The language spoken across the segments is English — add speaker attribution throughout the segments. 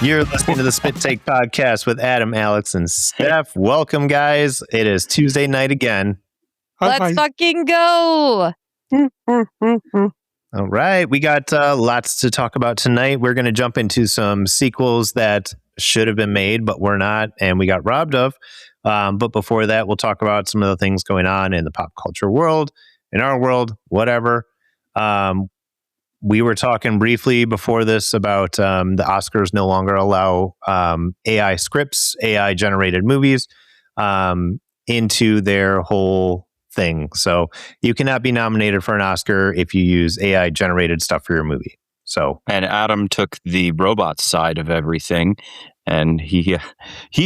Speaker 1: You're listening to the Spit Take Podcast with Adam, Alex, and Stef. Welcome, guys. It is Tuesday night again.
Speaker 2: Let's fucking go.
Speaker 1: All right. We got lots to talk about tonight. We're going to jump into some sequels that should have been made, but were not, and we got robbed of. But before that, we'll talk about some of the things going on in the pop culture world, in our world, whatever. We were talking briefly before this about the Oscars no longer allow AI scripts, AI generated movies into their whole thing. So you cannot be nominated for an Oscar if you use AI generated stuff for your movie.
Speaker 3: And Adam took the robot side of everything, and he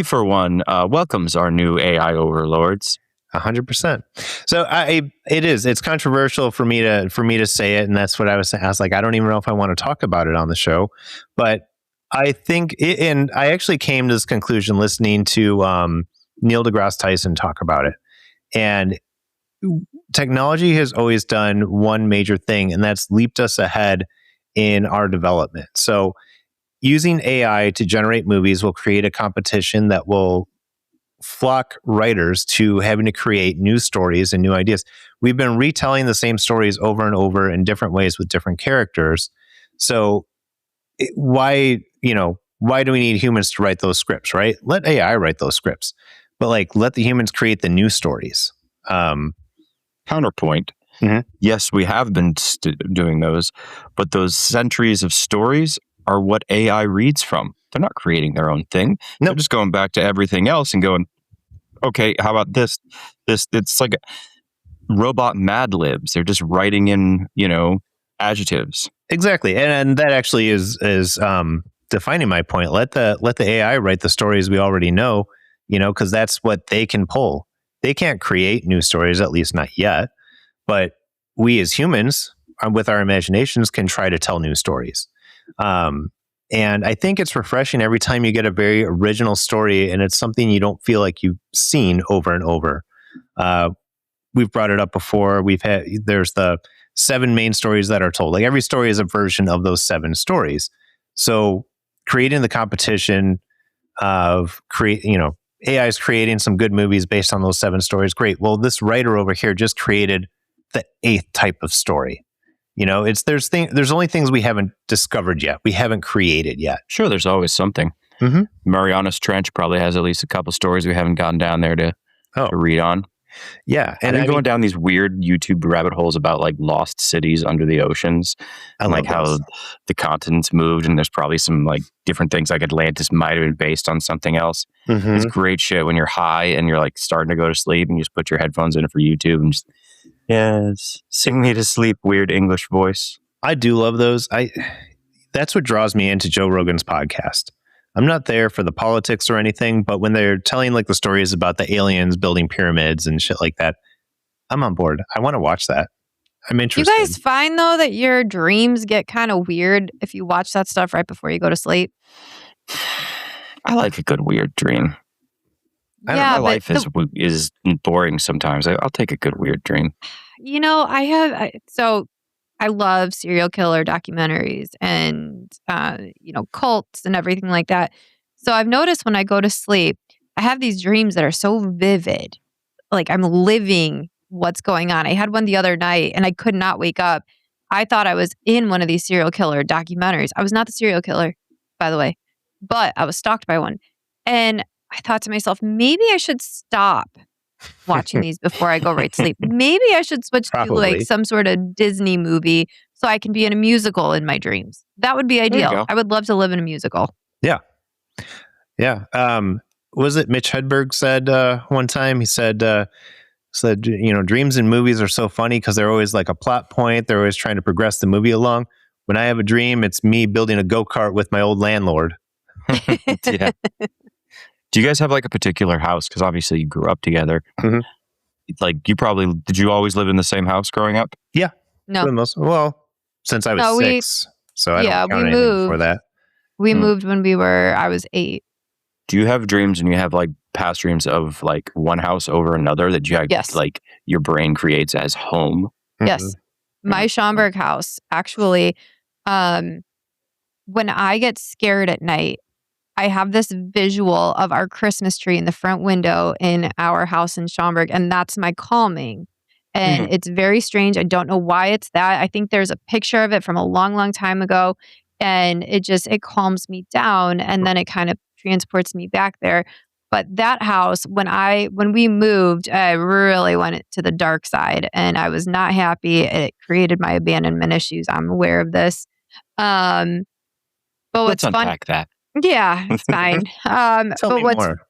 Speaker 3: for one welcomes our new AI overlords.
Speaker 1: 100%. So it's controversial for me to say it, and that's what I was saying. I was like, I don't even know if I want to talk about it on the show, but I think and I actually came to this conclusion listening to Neil deGrasse Tyson talk about it. And technology has always done one major thing, and that's leaped us ahead in our development. So using AI to generate movies will create a competition that will flock writers to having to create new stories and new ideas. We've been retelling the same stories over and over in different ways with different characters. So why do we need humans to write those scripts, right? Let AI write those scripts, but let the humans create the new stories.
Speaker 3: Counterpoint. Mm-hmm. Yes, we have been doing those, but those centuries of stories are what AI reads from. They're not creating their own thing. Nope. They're just going back to everything else and going, okay, how about this? It's like robot Mad Libs. They're just writing in, adjectives.
Speaker 1: Exactly. And that actually is defining my point. Let the AI write the stories we already know, because that's what they can pull. They can't create new stories, at least not yet. But we as humans, with our imaginations, can try to tell new stories. And I think it's refreshing every time you get a very original story and it's something you don't feel like you've seen over and over. We've brought it up before. There's the 7 main stories that are told. Every story is a version of those 7 stories. So creating the competition of AI is creating some good movies based on those 7 stories. Great. Well, this writer over here just created the 8th type of story. There's only things we haven't discovered yet. We haven't created yet.
Speaker 3: Sure, there's always something. Mm-hmm. Mariana's Trench probably has at least a couple stories we haven't gotten down there to read on.
Speaker 1: Yeah,
Speaker 3: and I'm going down these weird YouTube rabbit holes about lost cities under the oceans, and how the continents moved, and there's probably some different things Atlantis might have been based on something else. Mm-hmm. It's great shit when you're high and you're starting to go to sleep, and you just put your headphones in for YouTube and just. Yes, sing me to sleep, weird English voice.
Speaker 1: I do love those. That's what draws me into Joe Rogan's podcast. I'm not there for the politics or anything, but when they're telling the stories about the aliens building pyramids and shit like that, I'm on board. I want to watch that. I'm interested.
Speaker 2: You guys find though that your dreams get kind of weird if you watch that stuff right before you go to sleep?
Speaker 3: I like a good weird dream. My life is boring sometimes. I'll take a good weird dream.
Speaker 2: I love serial killer documentaries and, cults and everything like that. So I've noticed when I go to sleep, I have these dreams that are so vivid. I'm living what's going on. I had one the other night and I could not wake up. I thought I was in one of these serial killer documentaries. I was not the serial killer, by the way, but I was stalked by one. And I thought to myself, maybe I should stop watching these before I go right to sleep. Maybe I should switch to some sort of Disney movie so I can be in a musical in my dreams. That would be ideal. I would love to live in a musical.
Speaker 1: Yeah. Yeah. Was it Mitch Hedberg said one time? He said, dreams in movies are so funny because they're always a plot point. They're always trying to progress the movie along. When I have a dream, it's me building a go-kart with my old landlord.
Speaker 3: Yeah. Do you guys have a particular house? Because obviously you grew up together. Mm-hmm. Did you always live in the same house growing up?
Speaker 1: Yeah.
Speaker 2: No.
Speaker 1: Since I was 6. So I don't count anything before that.
Speaker 2: We moved when I was 8.
Speaker 3: Do you have dreams and you have past dreams of one house over another that you
Speaker 2: yes.
Speaker 3: Your brain creates as home?
Speaker 2: Yes. Mm-hmm. My Schaumburg house, actually, when I get scared at night, I have this visual of our Christmas tree in the front window in our house in Schaumburg, and that's my calming. And it's very strange. I don't know why it's that. I think there's a picture of it from a long, long time ago, and it calms me down, and then it kind of transports me back there. But that house, when we moved, I really went to the dark side, and I was not happy. It created my abandonment issues. I'm aware of this. But
Speaker 3: let's unpack that.
Speaker 2: Yeah, it's fine.
Speaker 1: Tell me more.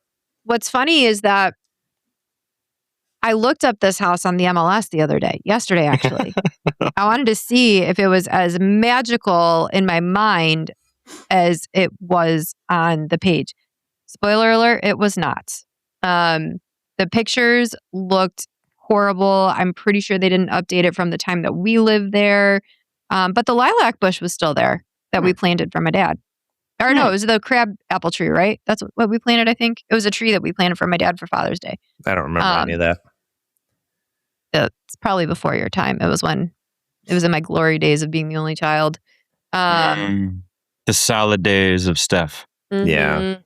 Speaker 2: What's funny is that I looked up this house on the MLS yesterday actually. I wanted to see if it was as magical in my mind as it was on the page. Spoiler alert, it was not. The pictures looked horrible. I'm pretty sure they didn't update it from the time that we lived there. But the lilac bush was still there that we planted for my dad. Or no, it was the crab apple tree, right? That's what we planted, I think. It was a tree that we planted for my dad for Father's Day.
Speaker 1: I don't remember any of that.
Speaker 2: It's probably before your time. It was in my glory days of being the only child.
Speaker 3: The salad days of Stef.
Speaker 1: Yeah.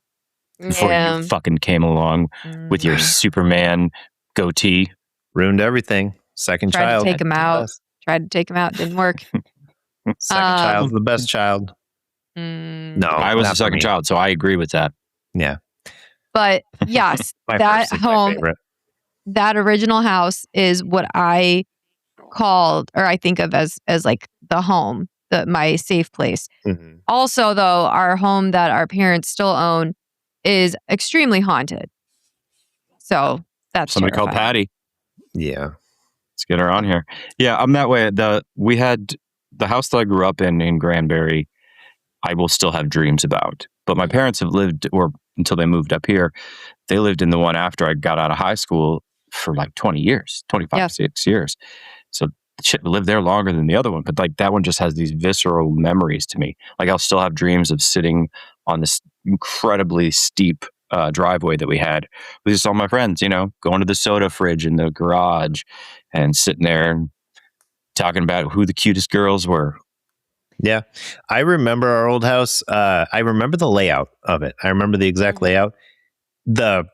Speaker 3: Before you fucking came along with your Superman goatee.
Speaker 1: Ruined everything. Second child.
Speaker 2: Tried to take him out. Didn't work.
Speaker 1: Second child's the best child.
Speaker 3: No, I was the second child, so I agree with that.
Speaker 1: Yeah.
Speaker 2: But yes, that home, that original house is what I called, or I think of as like the home, my safe place. Mm-hmm. Also, though, our home that our parents still own is extremely haunted. So that's
Speaker 3: somebody called Patty.
Speaker 1: Yeah.
Speaker 3: Let's get her on here. Yeah, I'm that way. We had the house that I grew up in Granbury, I will still have dreams about. But my parents have lived, or until they moved up here, they lived in the one after I got out of high school for like 20 years, 25, 6 years. So shit, lived there longer than the other one. But like that one just has these visceral memories to me. Like I'll still have dreams of sitting on this incredibly steep driveway that we had with just all my friends, going to the soda fridge in the garage and sitting there and talking about who the cutest girls were.
Speaker 1: Yeah. I remember our old house. I remember the layout of it. I remember the exact layout. The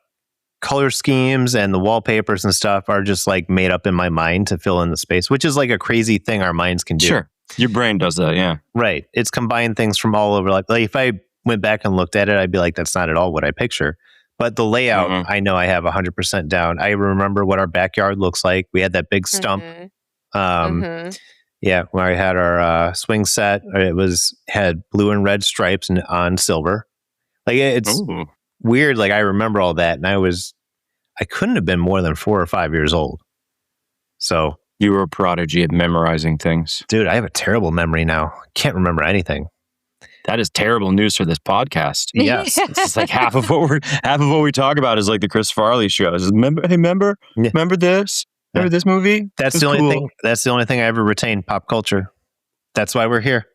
Speaker 1: color schemes and the wallpapers and stuff are just like made up in my mind to fill in the space, which is like a crazy thing our minds can do.
Speaker 3: Sure. Your brain does that. Yeah.
Speaker 1: Right. It's combined things from all over. Like if I went back and looked at it, I'd be like, that's not at all what I picture. But the layout, I know I have 100% down. I remember what our backyard looks like. We had that big stump. Yeah, where I had our swing set, it had blue and red stripes and on silver. Like it's weird. Like I remember all that, and I couldn't have been more than 4 or 5 years old. So
Speaker 3: you were a prodigy at memorizing things,
Speaker 1: dude. I have a terrible memory now. Can't remember anything.
Speaker 3: That is terrible news for this podcast.
Speaker 1: Yes,
Speaker 3: it's like half of what we talk about is like the Chris Farley show. Remember this? Remember this movie?
Speaker 1: That's the only thing. That's the only thing I ever retained. Pop culture. That's why we're here.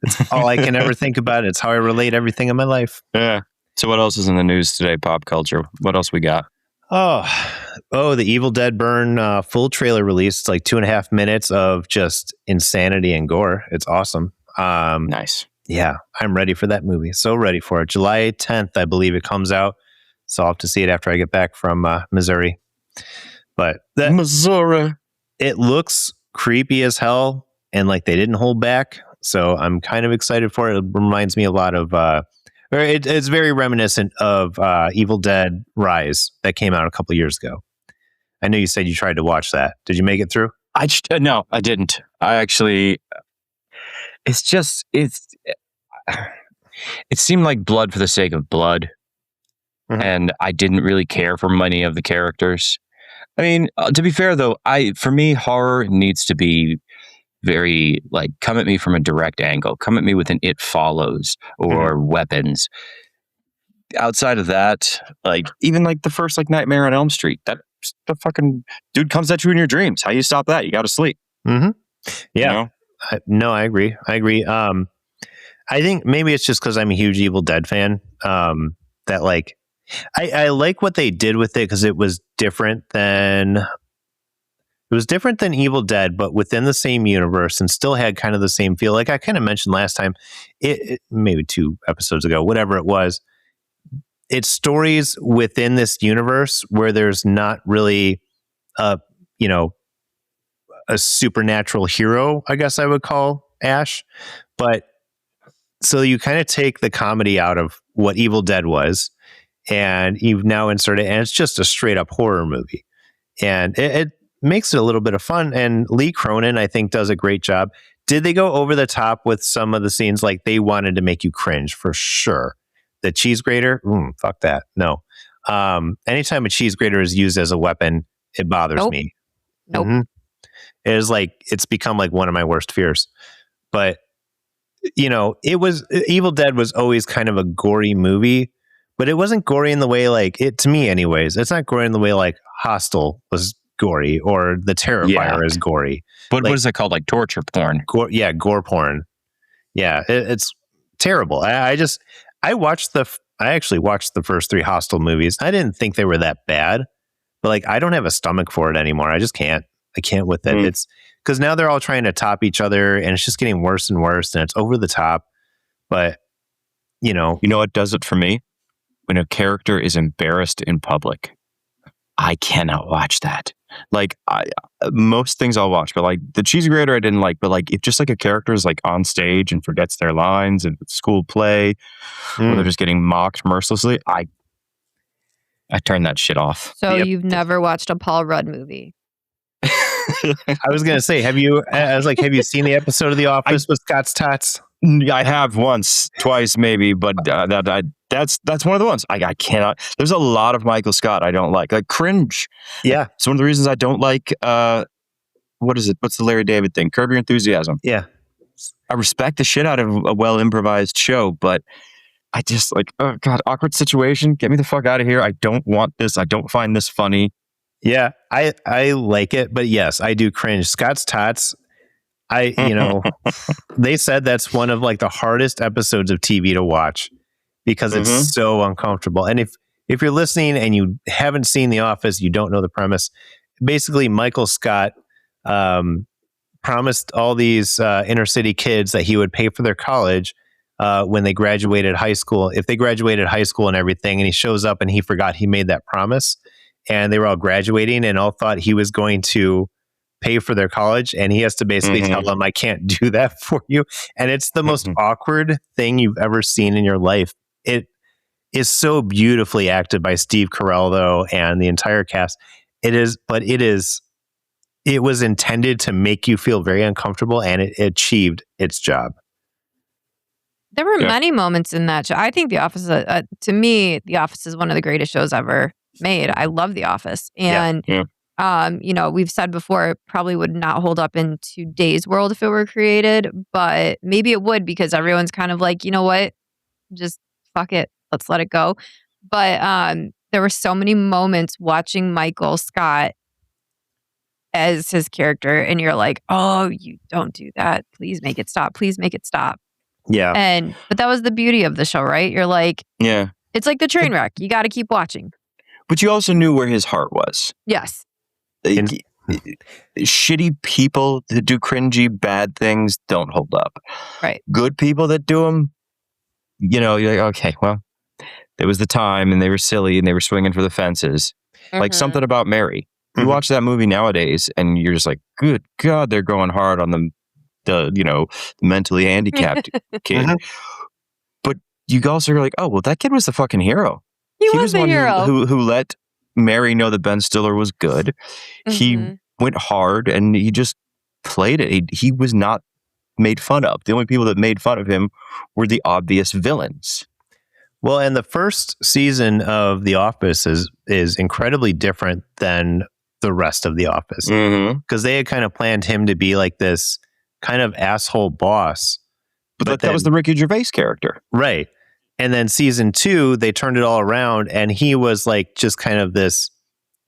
Speaker 1: It's all I can ever think about. It's how I relate everything in my life.
Speaker 3: Yeah. So what else is in the news today? Pop culture. What else we got?
Speaker 1: Oh, the Evil Dead Burn full trailer release. It's like 2.5 minutes of just insanity and gore. It's awesome.
Speaker 3: Nice.
Speaker 1: Yeah, I'm ready for that movie. So ready for it. July 10th, I believe it comes out. So I'll have to see it after I get back from Missouri. But
Speaker 3: Missouri,
Speaker 1: it looks creepy as hell, and like they didn't hold back. So I'm kind of excited for it. It reminds me a lot of, it's very reminiscent of Evil Dead Rise that came out a couple years ago. I know you said you tried to watch that. Did you make it through?
Speaker 3: No, I didn't. I actually, it seemed like blood for the sake of blood, and I didn't really care for many of the characters. I mean, to be fair though, for me, horror needs to be very like, come at me from a direct angle. Come at me with an It Follows or weapons. Outside of that, like even like the first like Nightmare on Elm Street, that the fucking dude comes at you in your dreams. How you stop that? You got to sleep.
Speaker 1: Yeah. No, I agree. I think maybe it's just because I'm a huge Evil Dead fan. That like. I like what they did with it because it was different than Evil Dead, but within the same universe and still had kind of the same feel. Like I kind of mentioned last time, it maybe 2 episodes ago, whatever it was. it's stories within this universe where there's not really a supernatural hero, I guess I would call Ash. But so you kind of take the comedy out of what Evil Dead was, and you've now inserted, and it's just a straight up horror movie. And it makes it a little bit of fun. And Lee Cronin, I think, does a great job. Did they go over the top with some of the scenes? Like, they wanted to make you cringe for sure. The cheese grater, fuck that. No. Anytime a cheese grater is used as a weapon, it bothers me.
Speaker 2: Nope.
Speaker 1: Mm-hmm. It is like, it's become like one of my worst fears. But, Evil Dead was always kind of a gory movie, but it wasn't gory in the way to me anyways, it's not gory in the way like Hostel was gory or The Terrifier is gory.
Speaker 3: But what is it called? Like torture porn?
Speaker 1: Gore porn. Yeah, it's terrible. I actually watched the first 3 Hostel movies. I didn't think they were that bad, but I don't have a stomach for it anymore. I just can't. I can't with it. It's because now they're all trying to top each other, and it's just getting worse and worse, and it's over the top. But you know
Speaker 3: what does it for me? When a character is embarrassed in public, I cannot watch that. Most things I'll watch, but the cheese grater I didn't like. But if just a character is on stage and forgets their lines in school play, or they're just getting mocked mercilessly, I turn that shit off.
Speaker 2: So you've never watched a Paul Rudd movie?
Speaker 1: I was gonna say, have you seen the episode of The Office with Scott's Tots?
Speaker 3: I have once, twice, maybe, but that's one of the ones I cannot. There's a lot of Michael Scott I don't like Cringe.
Speaker 1: Yeah,
Speaker 3: it's one of the reasons I don't like. What is it? What's the Larry David thing? Curb Your Enthusiasm.
Speaker 1: Yeah,
Speaker 3: I respect the shit out of a well improvised show, but I just oh god, awkward situation. Get me the fuck out of here. I don't want this. I don't find this funny.
Speaker 1: Yeah, I like it, but yes, I do cringe. Scott's Tots. They said that's one of the hardest episodes of TV to watch because it's so uncomfortable. And if you're listening and you haven't seen The Office, you don't know the premise. Basically, Michael Scott promised all these inner city kids that he would pay for their college when they graduated high school. If they graduated high school and everything, and he shows up and he forgot he made that promise, and they were all graduating and all thought he was going to pay for their college, and he has to basically tell them, I can't do that for you. And it's the most awkward thing you've ever seen in your life. It is so beautifully acted by Steve Carell, though, and the entire cast. It was intended to make you feel very uncomfortable, and it achieved its job.
Speaker 2: There were many moments in that show. I think The Office, to me, The Office is one of the greatest shows ever made. I love The Office. And we've said before, it probably would not hold up in today's world if it were created, but maybe it would, because everyone's kind of you know what, just fuck it, let's let it go. But there were so many moments watching Michael Scott as his character, and you're like, oh, you don't do that, please make it stop, please make it stop.
Speaker 1: Yeah.
Speaker 2: But that was the beauty of the show, right? You're like,
Speaker 3: yeah,
Speaker 2: it's like the train wreck, you got to keep watching.
Speaker 3: But you also knew where his heart was.
Speaker 2: Yes.
Speaker 3: Shitty people that do cringy, bad things don't hold up.
Speaker 2: Right.
Speaker 3: Good people that do them, you're like, okay, well, there was the time, and they were silly, and they were swinging for the fences. Like Something About Mary. You watch that movie nowadays, and you're just like, good God, they're going hard on the mentally handicapped kid. But you also are like, oh, well, that kid was the fucking hero.
Speaker 2: He was the
Speaker 3: one
Speaker 2: hero
Speaker 3: who let Mary know that Ben Stiller was good. He went hard, and he just played it. He was not made fun of. The only people that made fun of him were the obvious villains.
Speaker 1: Well, and the first season of The Office is incredibly different than the rest of The Office, because they had kind of planned him to be like this kind of asshole boss.
Speaker 3: But that was the Ricky Gervais character.
Speaker 1: Right. And then season 2, they turned it all around, and he was just kind of this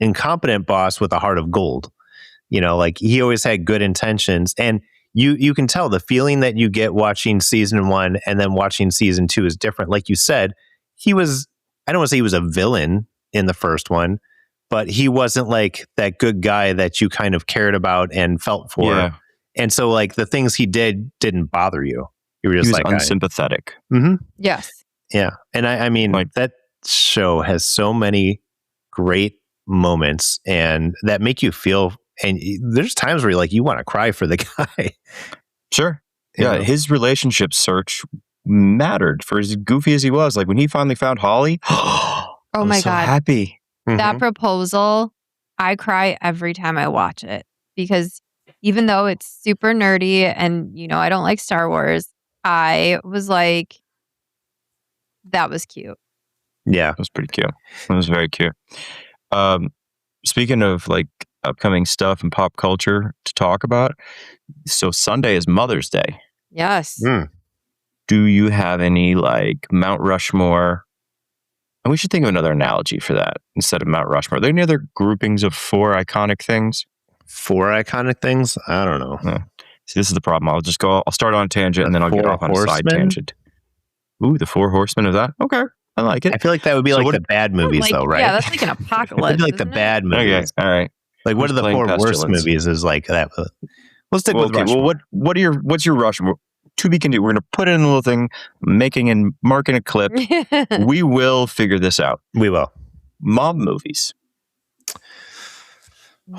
Speaker 1: incompetent boss with a heart of gold. He always had good intentions. And you can tell the feeling that you get watching season 1 and then watching season 2 is different. Like you said, I don't want to say he was a villain in the first one, but he wasn't that good guy that you kind of cared about and felt for.
Speaker 3: Yeah.
Speaker 1: And so the things he did didn't bother you. You were just
Speaker 3: he was unsympathetic.
Speaker 2: Yes.
Speaker 1: Yeah. And I mean, show has so many great moments and that make you feel. And there's times where you're like, you want to cry for the guy.
Speaker 3: Sure.
Speaker 1: You
Speaker 3: Yeah,
Speaker 1: know?
Speaker 3: his relationship search mattered for as goofy as he was. Like when he finally found Holly, I was
Speaker 2: my
Speaker 3: so
Speaker 2: God.
Speaker 3: happy.
Speaker 2: That proposal, I cry every time I watch it because even though it's super nerdy and, I don't like Star Wars, I was like, that was cute.
Speaker 1: Yeah.
Speaker 3: It was pretty cute. It was very cute. Speaking of like upcoming stuff and pop culture to talk about, so Sunday is Mother's Day.
Speaker 2: Yes.
Speaker 3: Do you have any like Mount Rushmore? And we should think of another analogy for that instead of Mount Rushmore. Are there any other groupings of 4 iconic things?
Speaker 1: 4 iconic things? I don't know.
Speaker 3: See, this is the problem. I'll start on a tangent and then I'll get off on a side tangent. Ooh, the 4 horsemen of that? Okay. I like it.
Speaker 1: I feel like that would be the bad movies, though, right?
Speaker 2: Yeah, that's like an apocalypse.
Speaker 1: It'd be like the bad movies.
Speaker 3: Okay, all right.
Speaker 1: Like, what are the 4 worst movies? Is like that. We'll stick with Rushmore.
Speaker 3: Well, what's your Rushmore? To be continued. We're going to put it in a little thing, marking a clip. We will figure this out.
Speaker 1: We will.
Speaker 3: Mom movies.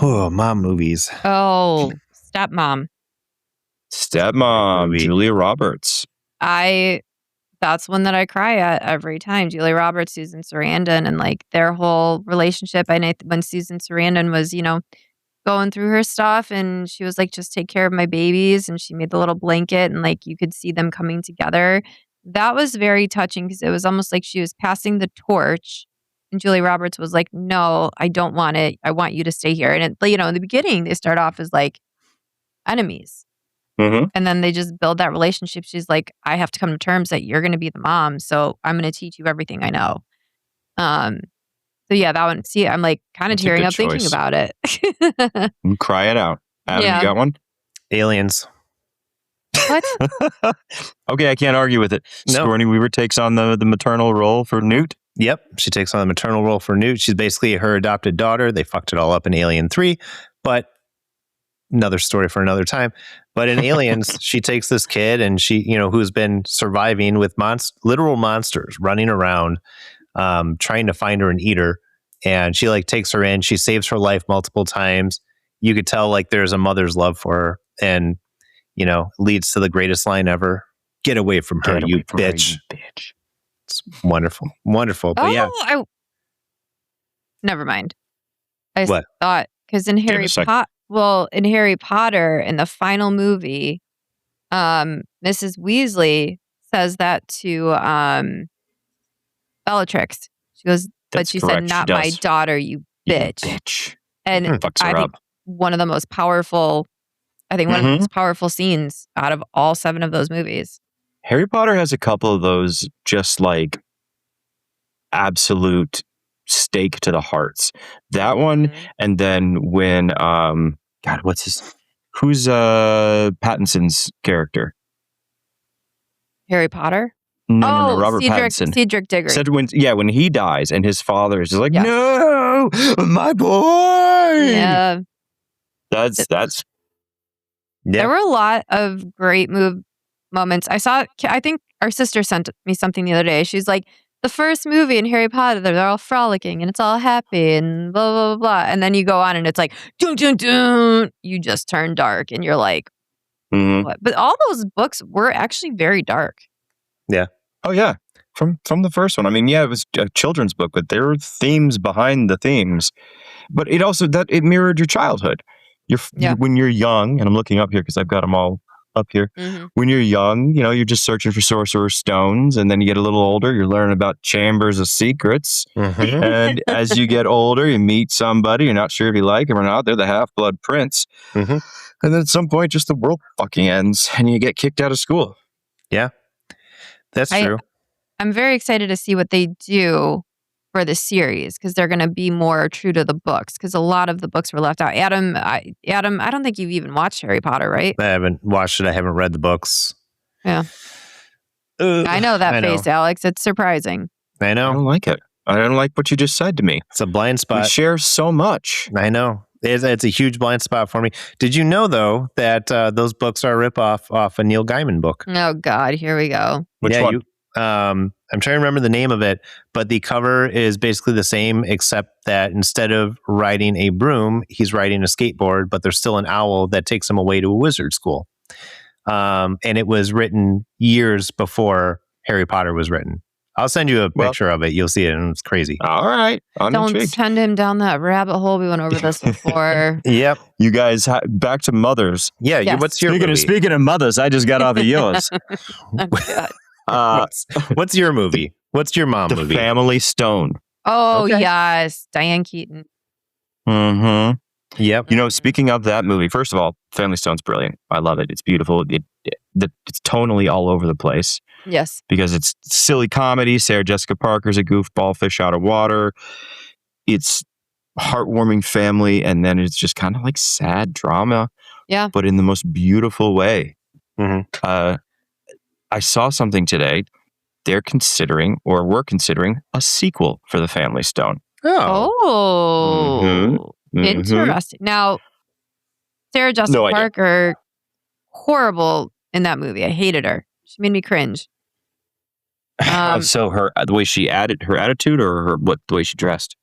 Speaker 1: Oh, mom movies.
Speaker 2: Oh, Stepmom.
Speaker 3: Stepmom. Julia Roberts.
Speaker 2: That's one that I cry at every time. Julia Roberts, Susan Sarandon, and like their whole relationship. And when Susan Sarandon was, going through her stuff and she was like, just take care of my babies. And she made the little blanket and like you could see them coming together. That was very touching because it was almost like she was passing the torch. And Julia Roberts was like, no, I don't want it. I want you to stay here. And in the beginning, they start off as like enemies.
Speaker 3: Mm-hmm.
Speaker 2: And then they just build that relationship. She's like, I have to come to terms that you're going to be the mom. So I'm going to teach you everything I know. So yeah, that one. See, I'm like kind of tearing up thinking about it.
Speaker 3: Cry it out. Adam, you got one?
Speaker 1: Aliens.
Speaker 2: What?
Speaker 3: Okay, I can't argue with it.
Speaker 1: No.
Speaker 3: Sigourney Weaver takes on the maternal role for Newt.
Speaker 1: Yep, she takes on the maternal role for Newt. She's basically her adopted daughter. They fucked it all up in Alien 3, but another story for another time. But in Aliens, she takes this kid and she, who's been surviving with literal monsters running around, trying to find her and eat her. And she like takes her in. She saves her life multiple times. You could tell like there's a mother's love for her, and leads to the greatest line ever: "Get away from her, you bitch!" It's wonderful, wonderful. But
Speaker 2: Never mind. I
Speaker 1: what?
Speaker 2: thought because in Harry Potter, in the final movie, Mrs. Weasley says that to Bellatrix. She goes, but she said, "Not my daughter, you bitch." And
Speaker 3: fucks her
Speaker 2: I think
Speaker 3: up.
Speaker 2: one of the most powerful scenes out of all 7 of those movies.
Speaker 3: Harry Potter has a couple of those just like absolute stake to the hearts. That one, and then when who's Pattinson's character?
Speaker 2: Harry Potter?
Speaker 3: No, Robert Pattinson.
Speaker 2: Cedric Diggory.
Speaker 3: Said when he dies and his father is just like,
Speaker 2: Yeah.
Speaker 3: no, my boy.
Speaker 2: Yeah.
Speaker 3: That's
Speaker 2: There were a lot of great moments. I think our sister sent me something the other day. She's like, the first movie in Harry Potter, they're all frolicking and it's all happy and blah, blah, blah, blah. And then you go on and it's like, dun, dun, dun. You just turn dark and you're like, what? But all those books were actually very dark.
Speaker 1: Yeah.
Speaker 3: Oh, yeah. From the first one. I mean, yeah, it was a children's book, but there were themes behind the themes. But it also, it mirrored your childhood. When you're young, and I'm looking up here because I've got them all up here. Mm-hmm. When you're young, you're just searching for sorcerer's stones, and then you get a little older, you're learning about chambers of secrets. Mm-hmm. And as you get older, you meet somebody, you're not sure if you like him or not. They're the half-blood prince. Mm-hmm. And then at some point, just the world fucking ends, and you get kicked out of school.
Speaker 1: Yeah, that's true.
Speaker 2: I'm very excited to see what they do for the series because they're going to be more true to the books because a lot of the books were left out. Adam, I don't think you've even watched Harry Potter, right?
Speaker 1: I haven't watched it. I haven't read the books.
Speaker 2: Yeah. I know that face, Alex. It's surprising.
Speaker 1: I know.
Speaker 3: I don't like it. I don't like what you just said to me.
Speaker 1: It's a blind spot.
Speaker 3: We share so much.
Speaker 1: I know. It's a huge blind spot for me. Did you know, though, that those books are a ripoff off a Neil Gaiman book?
Speaker 2: Oh, God. Here we go.
Speaker 3: Which one?
Speaker 1: I'm trying to remember the name of it, but the cover is basically the same, except that instead of riding a broom, he's riding a skateboard, but there's still an owl that takes him away to a wizard school. And it was written years before Harry Potter was written. I'll send you a picture of it. You'll see it, and it's crazy.
Speaker 3: All right.
Speaker 2: Don't send him down that rabbit hole. We went over this before.
Speaker 1: Yep.
Speaker 3: You guys, back to mothers.
Speaker 1: Yeah.
Speaker 2: Yes.
Speaker 1: What's your movie?
Speaker 3: Speaking of mothers, I just got off of yours.
Speaker 1: What's your movie? What's your mom
Speaker 3: The
Speaker 1: movie?
Speaker 3: Family Stone.
Speaker 2: Oh,
Speaker 1: Okay.
Speaker 2: yes. Diane Keaton.
Speaker 3: Mm-hmm.
Speaker 1: Yep.
Speaker 3: You know, speaking of that movie, first of all, Family Stone's brilliant. I love it. It's beautiful. It's tonally all over the place
Speaker 2: Yes.
Speaker 3: because it's silly comedy. Sarah Jessica Parker's a goofball fish out of water. It's heartwarming family, and then it's just kind of like sad drama.
Speaker 2: Yeah.
Speaker 3: But in the most beautiful way.
Speaker 1: Mm-hmm.
Speaker 3: I saw something today. We're considering a sequel for The Family Stone.
Speaker 2: Oh.
Speaker 3: Mm-hmm.
Speaker 2: Interesting. Now, Sarah Jessica
Speaker 3: No idea.
Speaker 2: Parker, horrible in that movie. I hated her. She made me cringe.
Speaker 3: So the way she added her attitude, or the way she dressed.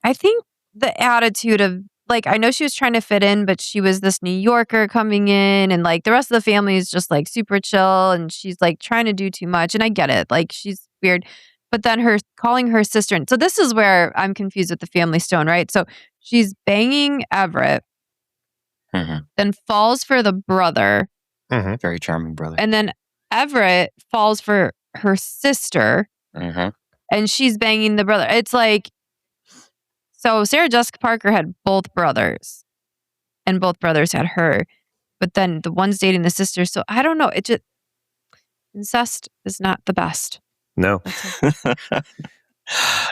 Speaker 2: I think the attitude of, like, I know she was trying to fit in, but she was this New Yorker coming in, and like the rest of the family is just like super chill, and she's like trying to do too much. And I get it. Like, she's weird. But then her calling her sister. So this is where I'm confused with the Family Stone, right? So she's banging Everett, then falls for the brother.
Speaker 3: Very charming brother.
Speaker 2: And then Everett falls for her sister, and she's banging the brother. It's like, so Sarah Jessica Parker had both brothers, and both brothers had her. But then the one's dating the sister. So I don't know. It just, incest is not the best.
Speaker 1: No.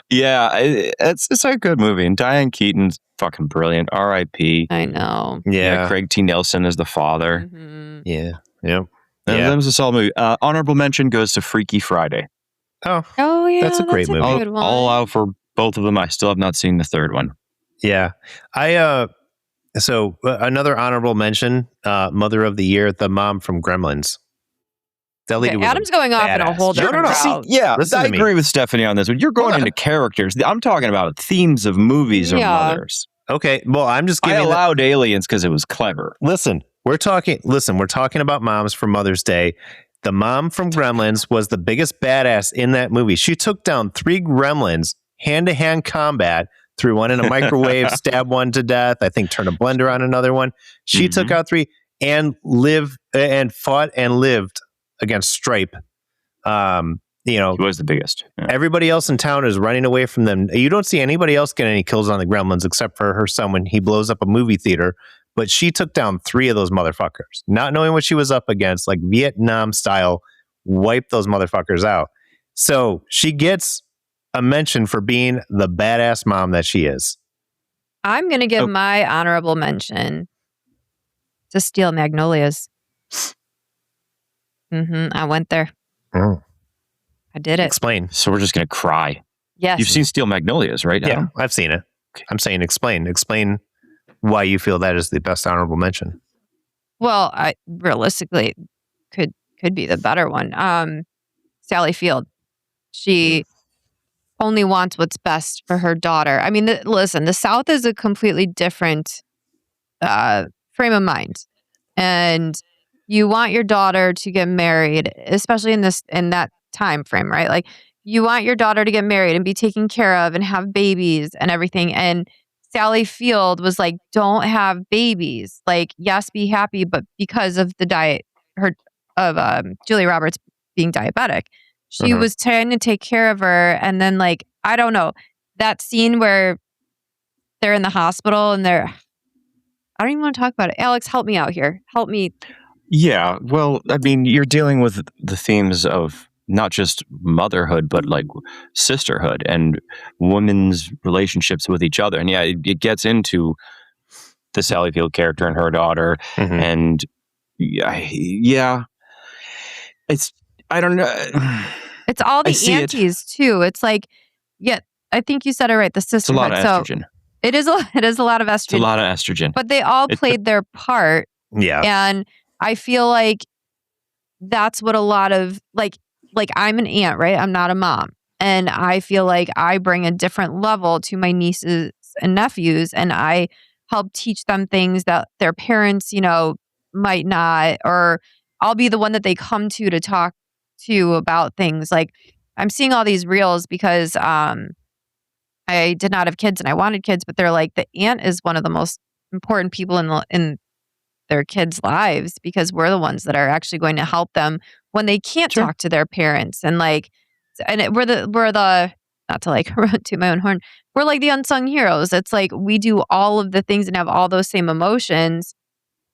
Speaker 3: Yeah, it's a good movie, and Diane Keaton's fucking brilliant. R.I.P.
Speaker 2: I know.
Speaker 1: Yeah.
Speaker 3: Craig T. Nelson is the father.
Speaker 1: Yeah. Yep.
Speaker 3: That was a solid movie. Honorable mention goes to Freaky Friday.
Speaker 1: Oh,
Speaker 2: yeah.
Speaker 1: That's a great movie.
Speaker 2: Good one.
Speaker 3: I'll allow for both of them. I still have not seen the third one.
Speaker 1: yeah. So another honorable mention, Mother of the Year, the mom from Gremlins. That lady was
Speaker 2: Adam's going off in a
Speaker 1: badass.
Speaker 2: whole different route.
Speaker 1: Listen
Speaker 3: I
Speaker 1: to me.
Speaker 3: agree with Stephanie on this one. You're going into characters. I'm talking about themes of movies or mothers.
Speaker 1: Okay. Well, I'm just
Speaker 3: I
Speaker 1: giving
Speaker 3: allowed aliens because it was clever.
Speaker 1: Listen, we're talking about moms for Mother's Day. The mom from Gremlins was the biggest badass in that movie. She took down 3 gremlins, hand-to-hand combat, threw one in a microwave, stabbed one to death, I think turned a blender on another one. She took out 3 and fought and lived against Stripe. He
Speaker 3: was the biggest. Yeah.
Speaker 1: Everybody else in town is running away from them. You don't see anybody else get any kills on the gremlins except for her son when he blows up a movie theater. But she took down 3 of those motherfuckers, not knowing what she was up against, like Vietnam style, wiped those motherfuckers out. So she gets a mention for being the badass mom that she is.
Speaker 2: I'm going to give my honorable mention to Steel Magnolias. I went there.
Speaker 1: Oh.
Speaker 2: I did it.
Speaker 1: Explain.
Speaker 3: So we're just going to cry.
Speaker 2: Yes.
Speaker 3: You've seen Steel Magnolias, right?
Speaker 1: Yeah,
Speaker 3: Adam?
Speaker 1: I've seen it. I'm saying explain. Explain why you feel that is the best honorable mention.
Speaker 2: Well, I realistically could be the better one. Sally Field. She only wants what's best for her daughter. I mean, listen, the South is a completely different frame of mind, and you want your daughter to get married, especially in that time frame, right? Like, you want your daughter to get married and be taken care of and have babies and everything. And Sally Field was like, don't have babies. Like, yes, be happy, but because of the diet of Julia Roberts being diabetic, she was trying to take care of her. And then, like, I don't know, that scene where they're in the hospital and I don't even want to talk about it. Alex, help me out here. Help me.
Speaker 3: Yeah. Well, I mean, you're dealing with the themes of not just motherhood, but like sisterhood and women's relationships with each other. And yeah, it gets into the Sally Field character and her daughter. And yeah, I don't know.
Speaker 2: It's all the aunties too. It's like, yeah, I think you said it right. The sisterhood.
Speaker 3: It's a lot of estrogen.
Speaker 2: It is a lot of estrogen.
Speaker 3: It's a lot of estrogen.
Speaker 2: But they all played their part.
Speaker 1: Yeah.
Speaker 2: And I feel like that's what a lot of, like like I'm an aunt, right? I'm not a mom. And I feel like I bring a different level to my nieces and nephews, and I help teach them things that their parents, might not, or I'll be the one that they come to talk to about things. Like I'm seeing all these reels because I did not have kids and I wanted kids, but they're like, the aunt is one of the most important people in their kids' lives, because we're the ones that are actually going to help them when they can't talk to their parents. And we're the not to like toot my own horn, we're like the unsung heroes. It's like we do all of the things and have all those same emotions,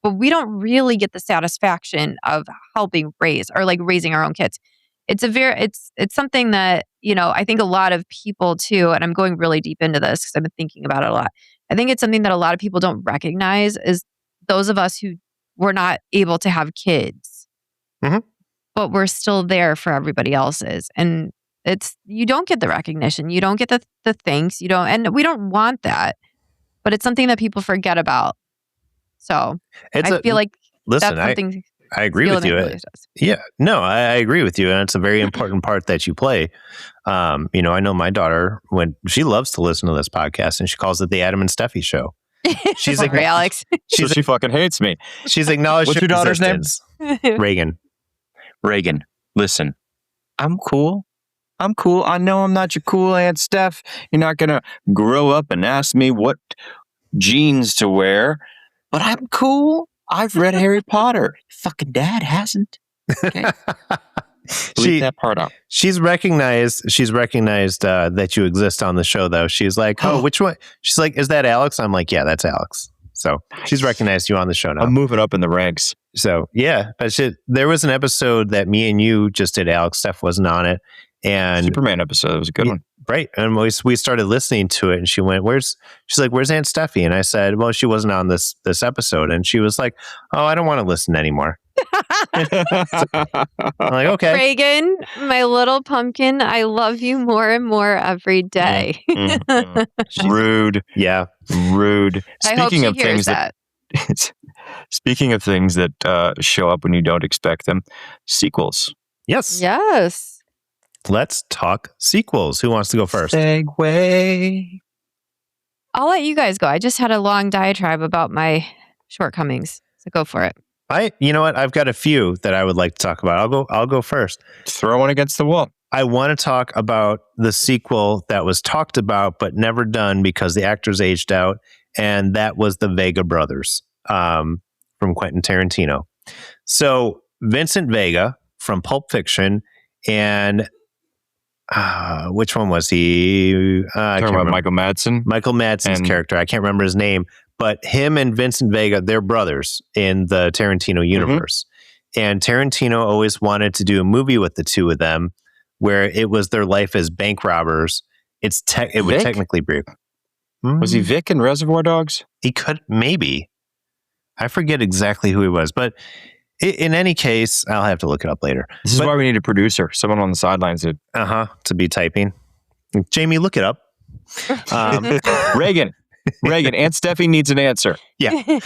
Speaker 2: but we don't really get the satisfaction of helping raise or like raising our own kids. It's something that, I think a lot of people too, and I'm going really deep into this because I've been thinking about it a lot. I think it's something that a lot of people don't recognize is those of us who were not able to have kids, but we're still there for everybody else's. And you don't get the recognition. You don't get the thanks. And we don't want that, but it's something that people forget about. So I feel like that's something.
Speaker 1: I agree with you. Yeah, no, I agree with you. And it's a very important part that you play. I know my daughter, when she loves to listen to this podcast, and she calls it the Adam and Steffi show. She's like,
Speaker 2: Alex.
Speaker 3: She fucking hates me.
Speaker 1: She's acknowledged.
Speaker 3: What's your daughter's name?
Speaker 1: Reagan. Listen,
Speaker 3: I'm cool. I know I'm not your cool Aunt Steph. You're not going to grow up and ask me what jeans to wear, but I'm cool. I've read Harry Potter. Fucking dad hasn't. Okay. Leave that part out.
Speaker 1: She's recognized that you exist on the show, though. She's like, oh, which one? She's like, is that Alex? I'm like, yeah, that's Alex. So she's recognized you on the show now.
Speaker 3: I'm moving up in the ranks.
Speaker 1: So yeah, but there was an episode that me and you just did, Alex. Steph wasn't on it. And
Speaker 3: Superman episode. It was a good one.
Speaker 1: Right. And we started listening to it, and she went, she's like, where's Aunt Steffi? And I said, well, she wasn't on this episode. And she was like, oh, I don't want to listen anymore. I'm like, okay.
Speaker 2: Reagan, my little pumpkin, I love you more and more every day.
Speaker 3: Rude.
Speaker 1: Yeah.
Speaker 3: Rude.
Speaker 2: I hope she hears that.
Speaker 3: Speaking of things that show up when you don't expect them, sequels.
Speaker 1: Yes. Let's talk sequels. Who wants to go first?
Speaker 3: Segue.
Speaker 2: I'll let you guys go. I just had a long diatribe about my shortcomings. So go for it.
Speaker 1: You know what? I've got a few that I would like to talk about. I'll go first.
Speaker 3: Throw one against the wall.
Speaker 1: I want to talk about the sequel that was talked about but never done because the actors aged out, and that was the Vega brothers from Quentin Tarantino. So Vincent Vega from Pulp Fiction, and which one was he?
Speaker 3: Talking about Michael Madsen?
Speaker 1: Michael Madsen's character. I can't remember his name, but him and Vincent Vega, they're brothers in the Tarantino universe. And Tarantino always wanted to do a movie with the two of them where it was their life as bank robbers. It would technically be.
Speaker 3: Was he Vic in Reservoir Dogs?
Speaker 1: He could, maybe. I forget exactly who he was, but in any case, I'll have to look it up later.
Speaker 3: This is why we need a producer, someone on the sidelines
Speaker 1: to be typing. Jamie, look it up.
Speaker 3: Reagan, Aunt Steffi needs an answer.
Speaker 1: Yeah.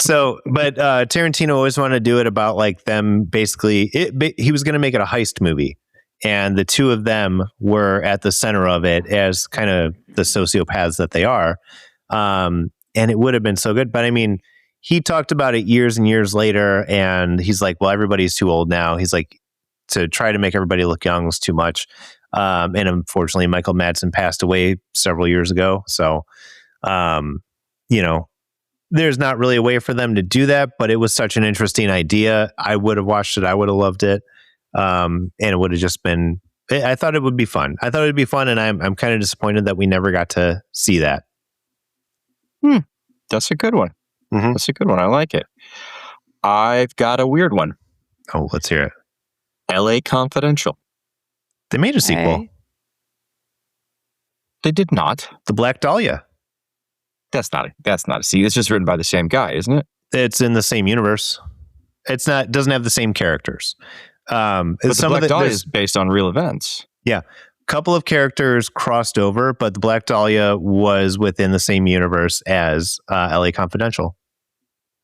Speaker 1: So, but Tarantino always wanted to do it about like them basically. He was going to make it a heist movie, and the two of them were at the center of it as kind of the sociopaths that they are. And it would have been so good, but I mean, he talked about it years and years later, and he's like, well, everybody's too old now. He's like, to try to make everybody look young was too much. And unfortunately, Michael Madsen passed away several years ago. So, there's not really a way for them to do that, but it was such an interesting idea. I would have watched it. I would have loved it. And it would have just been, I thought it would be fun. And I'm kind of disappointed that we never got to see that.
Speaker 3: That's a good one.
Speaker 1: Mm-hmm.
Speaker 3: That's a good one. I like it. I've got a weird one.
Speaker 1: Oh, let's hear it.
Speaker 3: L.A. Confidential.
Speaker 1: They made a sequel.
Speaker 3: They did not.
Speaker 1: The Black Dahlia.
Speaker 3: That's not a sequel. It's just written by the same guy, isn't it?
Speaker 1: It's in the same universe. Doesn't have the same characters.
Speaker 3: But the Black Dahlia is based on real events.
Speaker 1: Yeah. Couple of characters crossed over, but the Black Dahlia was within the same universe as L.A. Confidential.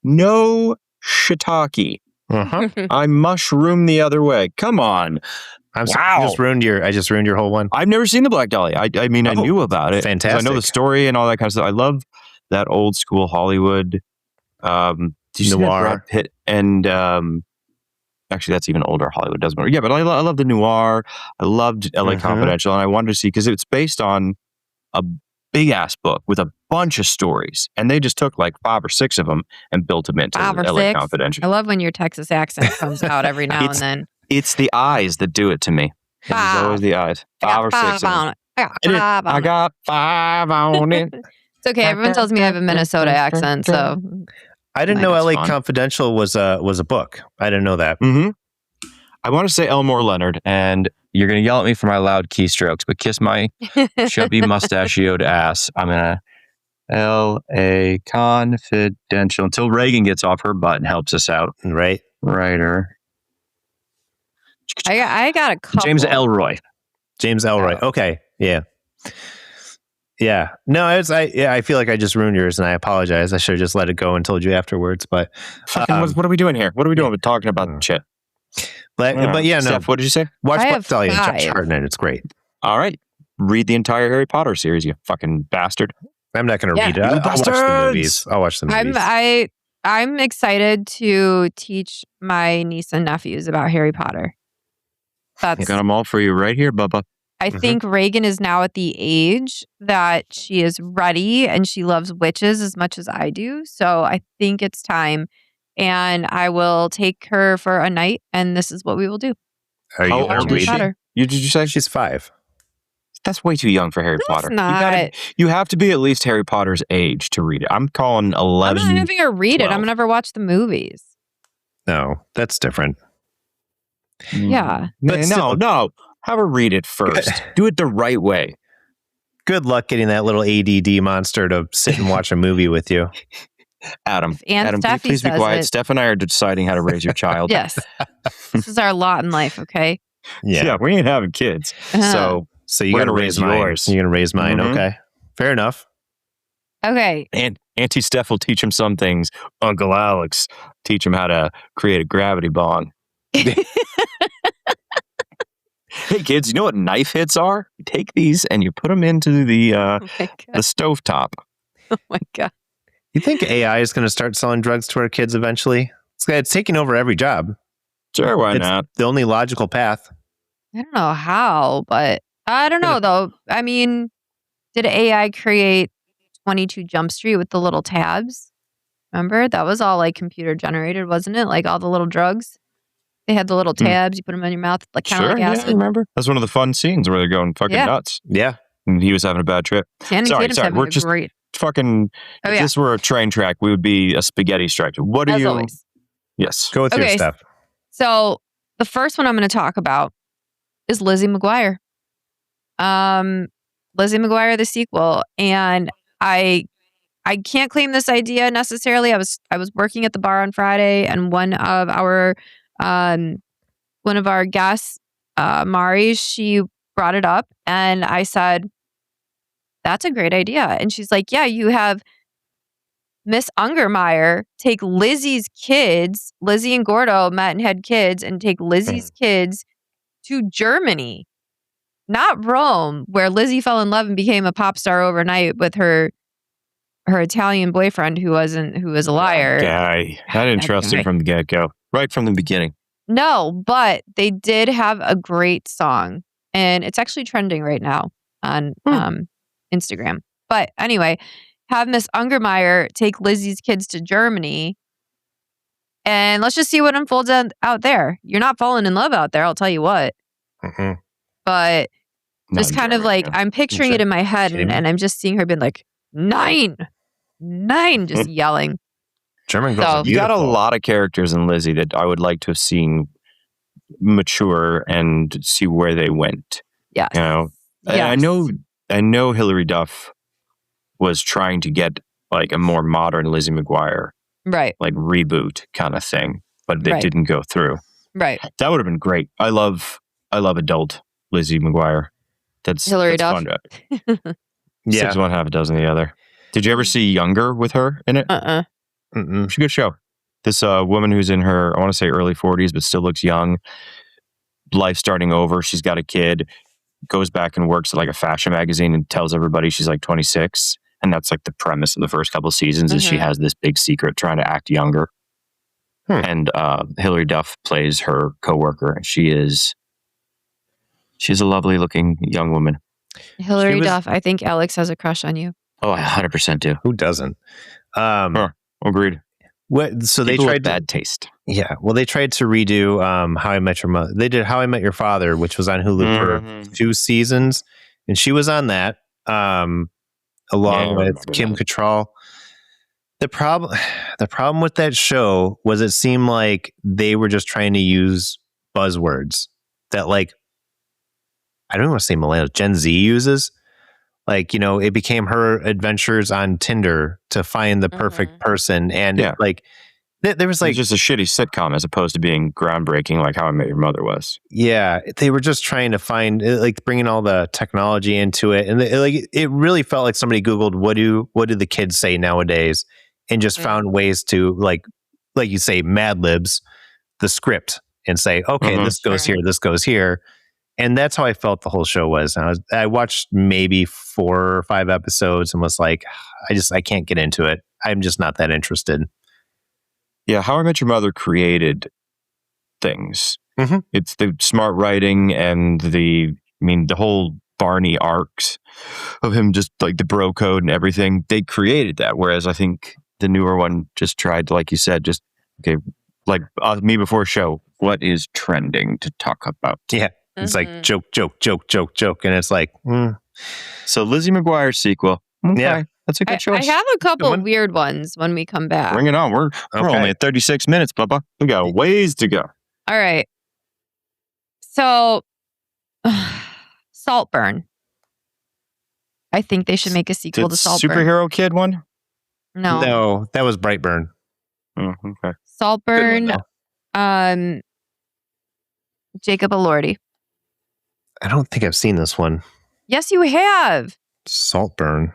Speaker 3: No shiitake. I mushroom the other way. Come on.
Speaker 1: I'm sorry. I just ruined your whole one.
Speaker 3: I've never seen the Black Dahlia. I mean, I knew about it.
Speaker 1: Fantastic.
Speaker 3: I know the story and all that kind of stuff. I love that old school Hollywood. Did you see that Brad Pitt and actually that's even older Hollywood, doesn't matter. Yeah, but I love the noir. I loved LA Confidential, and I wanted to see because it's based on a big ass book with a bunch of stories, and they just took like 5 or 6 of them and built them into LA Confidential.
Speaker 2: I love when your Texas accent comes out every now and then.
Speaker 3: It's the eyes that do it to me. It's always the eyes. 5 or 6 of them. I got 5 on it.
Speaker 2: It's okay. Everyone tells me I have a Minnesota accent, so
Speaker 1: I didn't know LA Confidential was a book. I didn't know that.
Speaker 3: Mm-hmm. I want to say Elmore Leonard, and you're going to yell at me for my loud keystrokes, but kiss my chubby mustachioed ass. I'm going to LA Confidential until Reagan gets off her butt and helps us out.
Speaker 1: Right.
Speaker 3: Writer.
Speaker 2: I got a couple.
Speaker 3: James Elroy.
Speaker 1: Okay. Yeah. Yeah. No, I feel like I just ruined yours, and I apologize. I should have just let it go and told you afterwards. But
Speaker 3: what are we doing here? What are we doing? We're talking about shit.
Speaker 1: But yeah, no.
Speaker 3: Steph, what did you say?
Speaker 1: Watch Black Dahlia and Josh Hartnett. It's great.
Speaker 3: All right. Read the entire Harry Potter series, you fucking bastard.
Speaker 1: I'm not going to read it. I'll watch the movies.
Speaker 2: I'm excited to teach my niece and nephews about Harry Potter.
Speaker 3: I got them all for you right here, Bubba.
Speaker 2: I think Reagan is now at the age that she is ready and she loves witches as much as I do. So I think it's time. And I will take her for a night, and this is what we will do.
Speaker 3: How old is she? Did you say
Speaker 1: she's 5?
Speaker 3: That's way too young for Harry Potter.
Speaker 2: Not.
Speaker 3: You have to be at least Harry Potter's age to read it. I'm calling 11.
Speaker 2: I'm not having her read 12. It. I'm going to never watch the movies.
Speaker 1: No, that's different.
Speaker 2: Yeah.
Speaker 3: But no. Have her read it first. Do it the right way.
Speaker 1: Good luck getting that little ADD monster to sit and watch a movie with you.
Speaker 3: Adam, please be quiet. Steph and I are deciding how to raise your child.
Speaker 2: Yes. This is our lot in life, okay?
Speaker 3: Yeah, we ain't having kids. So
Speaker 1: you're going to raise yours. You're going to raise mine. Mm-hmm. Okay. Fair enough.
Speaker 2: Okay.
Speaker 3: And Auntie Steph will teach him some things. Uncle Alex teach him how to create a gravity bong. Hey kids, you know what knife hits are? You take these and you put them into the stovetop.
Speaker 2: Oh my God.
Speaker 1: You think AI is going to start selling drugs to our kids eventually? It's taking over every job.
Speaker 3: Sure, why not?
Speaker 1: The only logical path.
Speaker 2: I don't know how, but I don't know though. I mean, did AI create 22 Jump Street with the little tabs? Remember? That was all like computer generated, wasn't it? Like all the little drugs. They had the little tabs. You put them in your mouth, like kind of like acid.
Speaker 3: Yeah, remember? That's one of the fun scenes where they're going fucking nuts.
Speaker 1: Yeah.
Speaker 3: And he was having a bad trip. Sorry. We're just fucking... If this were a train track, we would be a spaghetti strike. What do you...
Speaker 2: Always.
Speaker 3: Yes.
Speaker 1: Go with your stuff.
Speaker 2: So the first one I'm going to talk about is Lizzie McGuire. Lizzie McGuire, the sequel. And I can't claim this idea necessarily. I was working at the bar on Friday, and one of our guests, Mari, she brought it up, and I said, that's a great idea. And she's like, yeah, you have Miss Ungermeyer take Lizzie's kids. Lizzie and Gordo met and had kids, and take Lizzie's kids to Germany, not Rome, where Lizzie fell in love and became a pop star overnight with her Italian boyfriend who was a liar.
Speaker 3: Guy. I didn't trust him from the get-go. Right from the beginning.
Speaker 2: No, but they did have a great song, and it's actually trending right now on Instagram. But anyway, have Miss Ungermeyer take Lizzie's kids to Germany, and let's just see what unfolds out there. You're not falling in love out there, I'll tell you what.
Speaker 1: Mm-hmm.
Speaker 2: But just kind of like, I'm picturing it in my head, and I'm just seeing her being like, 9, just yelling.
Speaker 1: German girls are beautiful.
Speaker 3: You got a lot of characters in Lizzie that I would like to have seen mature and see where they went.
Speaker 2: Yes.
Speaker 3: You know,
Speaker 2: yes.
Speaker 3: I know Hilary Duff was trying to get like a more modern Lizzie McGuire,
Speaker 2: right? Like
Speaker 3: reboot kind of thing, but they didn't go through.
Speaker 2: Right.
Speaker 3: That would have been great. I love adult Lizzie McGuire. That's
Speaker 2: Hilary Duff.
Speaker 3: Fun. Yeah. 6 1, half a dozen the other. Did you ever see Younger with her in it? It's a good show. This woman who's in her, I want to say early 40s, but still looks young. life starting over. She's got a kid, goes back and works at like a fashion magazine and tells everybody she's like 26. And that's like the premise of the first couple of seasons is she has this big secret trying to act younger. And Hilary Duff plays her coworker, and she's a lovely looking young woman.
Speaker 2: Hilary Duff, I think Alex has a crush on you.
Speaker 3: Oh, I 100% do.
Speaker 1: Who doesn't?
Speaker 3: Agreed.
Speaker 1: So they
Speaker 3: People
Speaker 1: tried
Speaker 3: with bad taste.
Speaker 1: Yeah, well, they tried to redo How I Met Your Mother. They did How I Met Your Father, which was on Hulu for 2 seasons, and she was on that along with Kim Cattrall. The problem with that show was it seemed like they were just trying to use buzzwords that, like, I don't want to say millennials, Gen Z uses. Like, you know, it became her adventures on Tinder to find the perfect person. And like, there was like
Speaker 3: just a shitty sitcom as opposed to being groundbreaking like How I Met Your Mother was.
Speaker 1: Yeah, they were just trying to find, like, bringing all the technology into it. And it really felt like somebody Googled, what do the kids say nowadays? And just found ways to, like you say, Mad Libs the script and say, okay, this goes here, this goes here. And that's how I felt the whole show was. And I watched maybe 4 or 5 episodes and was like, I can't get into it. I'm just not that interested.
Speaker 3: Yeah, How I Met Your Mother created things. It's the smart writing and the whole Barney arcs of him, just like the bro code and everything. They created that. Whereas I think the newer one just tried, like you said, just, okay, like me before a show, what is trending to talk about?
Speaker 1: Yeah. It's like joke. And it's like,
Speaker 3: So Lizzie McGuire's sequel. Okay. Yeah. That's a good choice.
Speaker 2: I have a couple weird ones when we come back.
Speaker 3: Bring it on. We're only at 36 minutes, Bubba. We got ways to go.
Speaker 2: All right. So, Saltburn. I think they should make a sequel to Saltburn.
Speaker 3: Superhero kid one?
Speaker 1: No, that was Brightburn.
Speaker 3: Oh, okay.
Speaker 2: Saltburn. Jacob Elordi.
Speaker 1: I don't think I've seen this one.
Speaker 2: Yes, you have.
Speaker 1: Saltburn.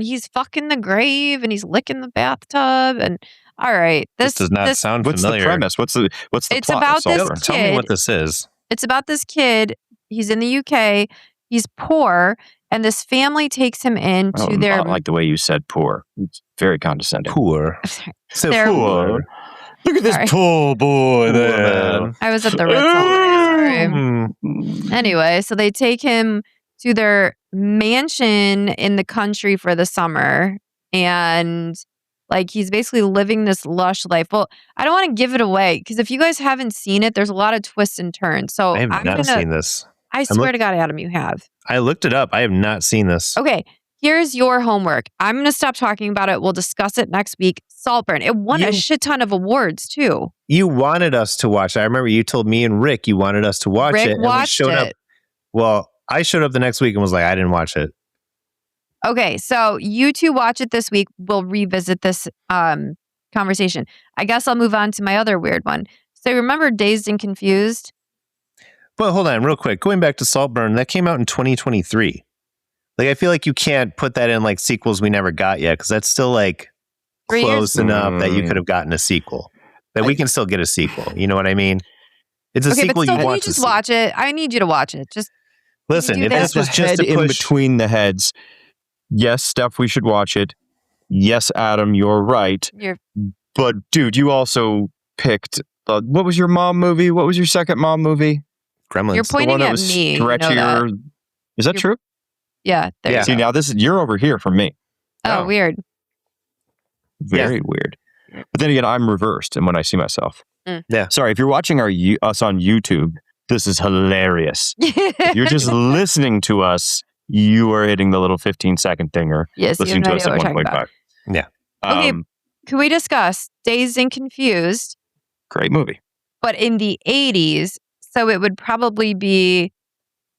Speaker 2: He's fucking the grave and he's licking the bathtub. And all right,
Speaker 1: this does not sound familiar.
Speaker 3: What's the premise? What's the
Speaker 2: it's
Speaker 3: plot
Speaker 2: about
Speaker 3: of Saltburn?
Speaker 2: this kid.
Speaker 1: Tell me what this is.
Speaker 2: It's about this kid. He's in the UK. He's poor, and this family takes him into their.
Speaker 3: I like the way you said poor. It's very condescending.
Speaker 1: Poor.
Speaker 3: So poor. Look at this poor boy there.
Speaker 2: I was at the Ritz all day. Sorry. Anyway, so they take him to their mansion in the country for the summer, and like he's basically living this lush life. Well, I don't want to give it away because if you guys haven't seen it, there's a lot of twists and turns. So
Speaker 1: I have not seen this.
Speaker 2: I swear to God, Adam, you have.
Speaker 1: I looked it up. I have not seen this.
Speaker 2: Okay, here's your homework. I'm going to stop talking about it. We'll discuss it next week. Saltburn. It won a shit ton of awards too.
Speaker 1: You wanted us to watch it. I remember you told me and Rick you wanted us to watch it.
Speaker 2: Rick watched it.
Speaker 1: Well, I showed up the next week and was like, I didn't watch it.
Speaker 2: Okay, so you two watch it this week. We'll revisit this conversation. I guess I'll move on to my other weird one. So remember Dazed and Confused?
Speaker 1: But hold on real quick. Going back to Saltburn, that came out in 2023. Like, I feel like you can't put that in like sequels we never got yet because that's still like close enough that you could have gotten a sequel. That we can still get a sequel. You know what I mean? It's a sequel you want to see.
Speaker 2: Watch it. I need you to watch it. Just
Speaker 1: listen, if this was just
Speaker 3: in between the heads, yes, Steph, we should watch it. Yes, Adam, you're right. But dude, you also picked what was your mom movie? What was your second mom movie?
Speaker 1: Gremlins.
Speaker 2: You're pointing at me.
Speaker 3: Stretchier. You know that. Is that true?
Speaker 2: Yeah.
Speaker 3: See, now you're over here from me.
Speaker 2: Oh, weird.
Speaker 3: Very weird. But then again, I'm reversed, and when I see myself.
Speaker 1: Yeah.
Speaker 3: Sorry, if you're watching us on YouTube, this is hilarious. If you're just listening to us, you are hitting the little 15-second thing or listening to us at 1.5.
Speaker 1: Yeah.
Speaker 2: Okay, can we discuss Dazed and Confused?
Speaker 3: Great movie.
Speaker 2: But in the 80s, so it would probably be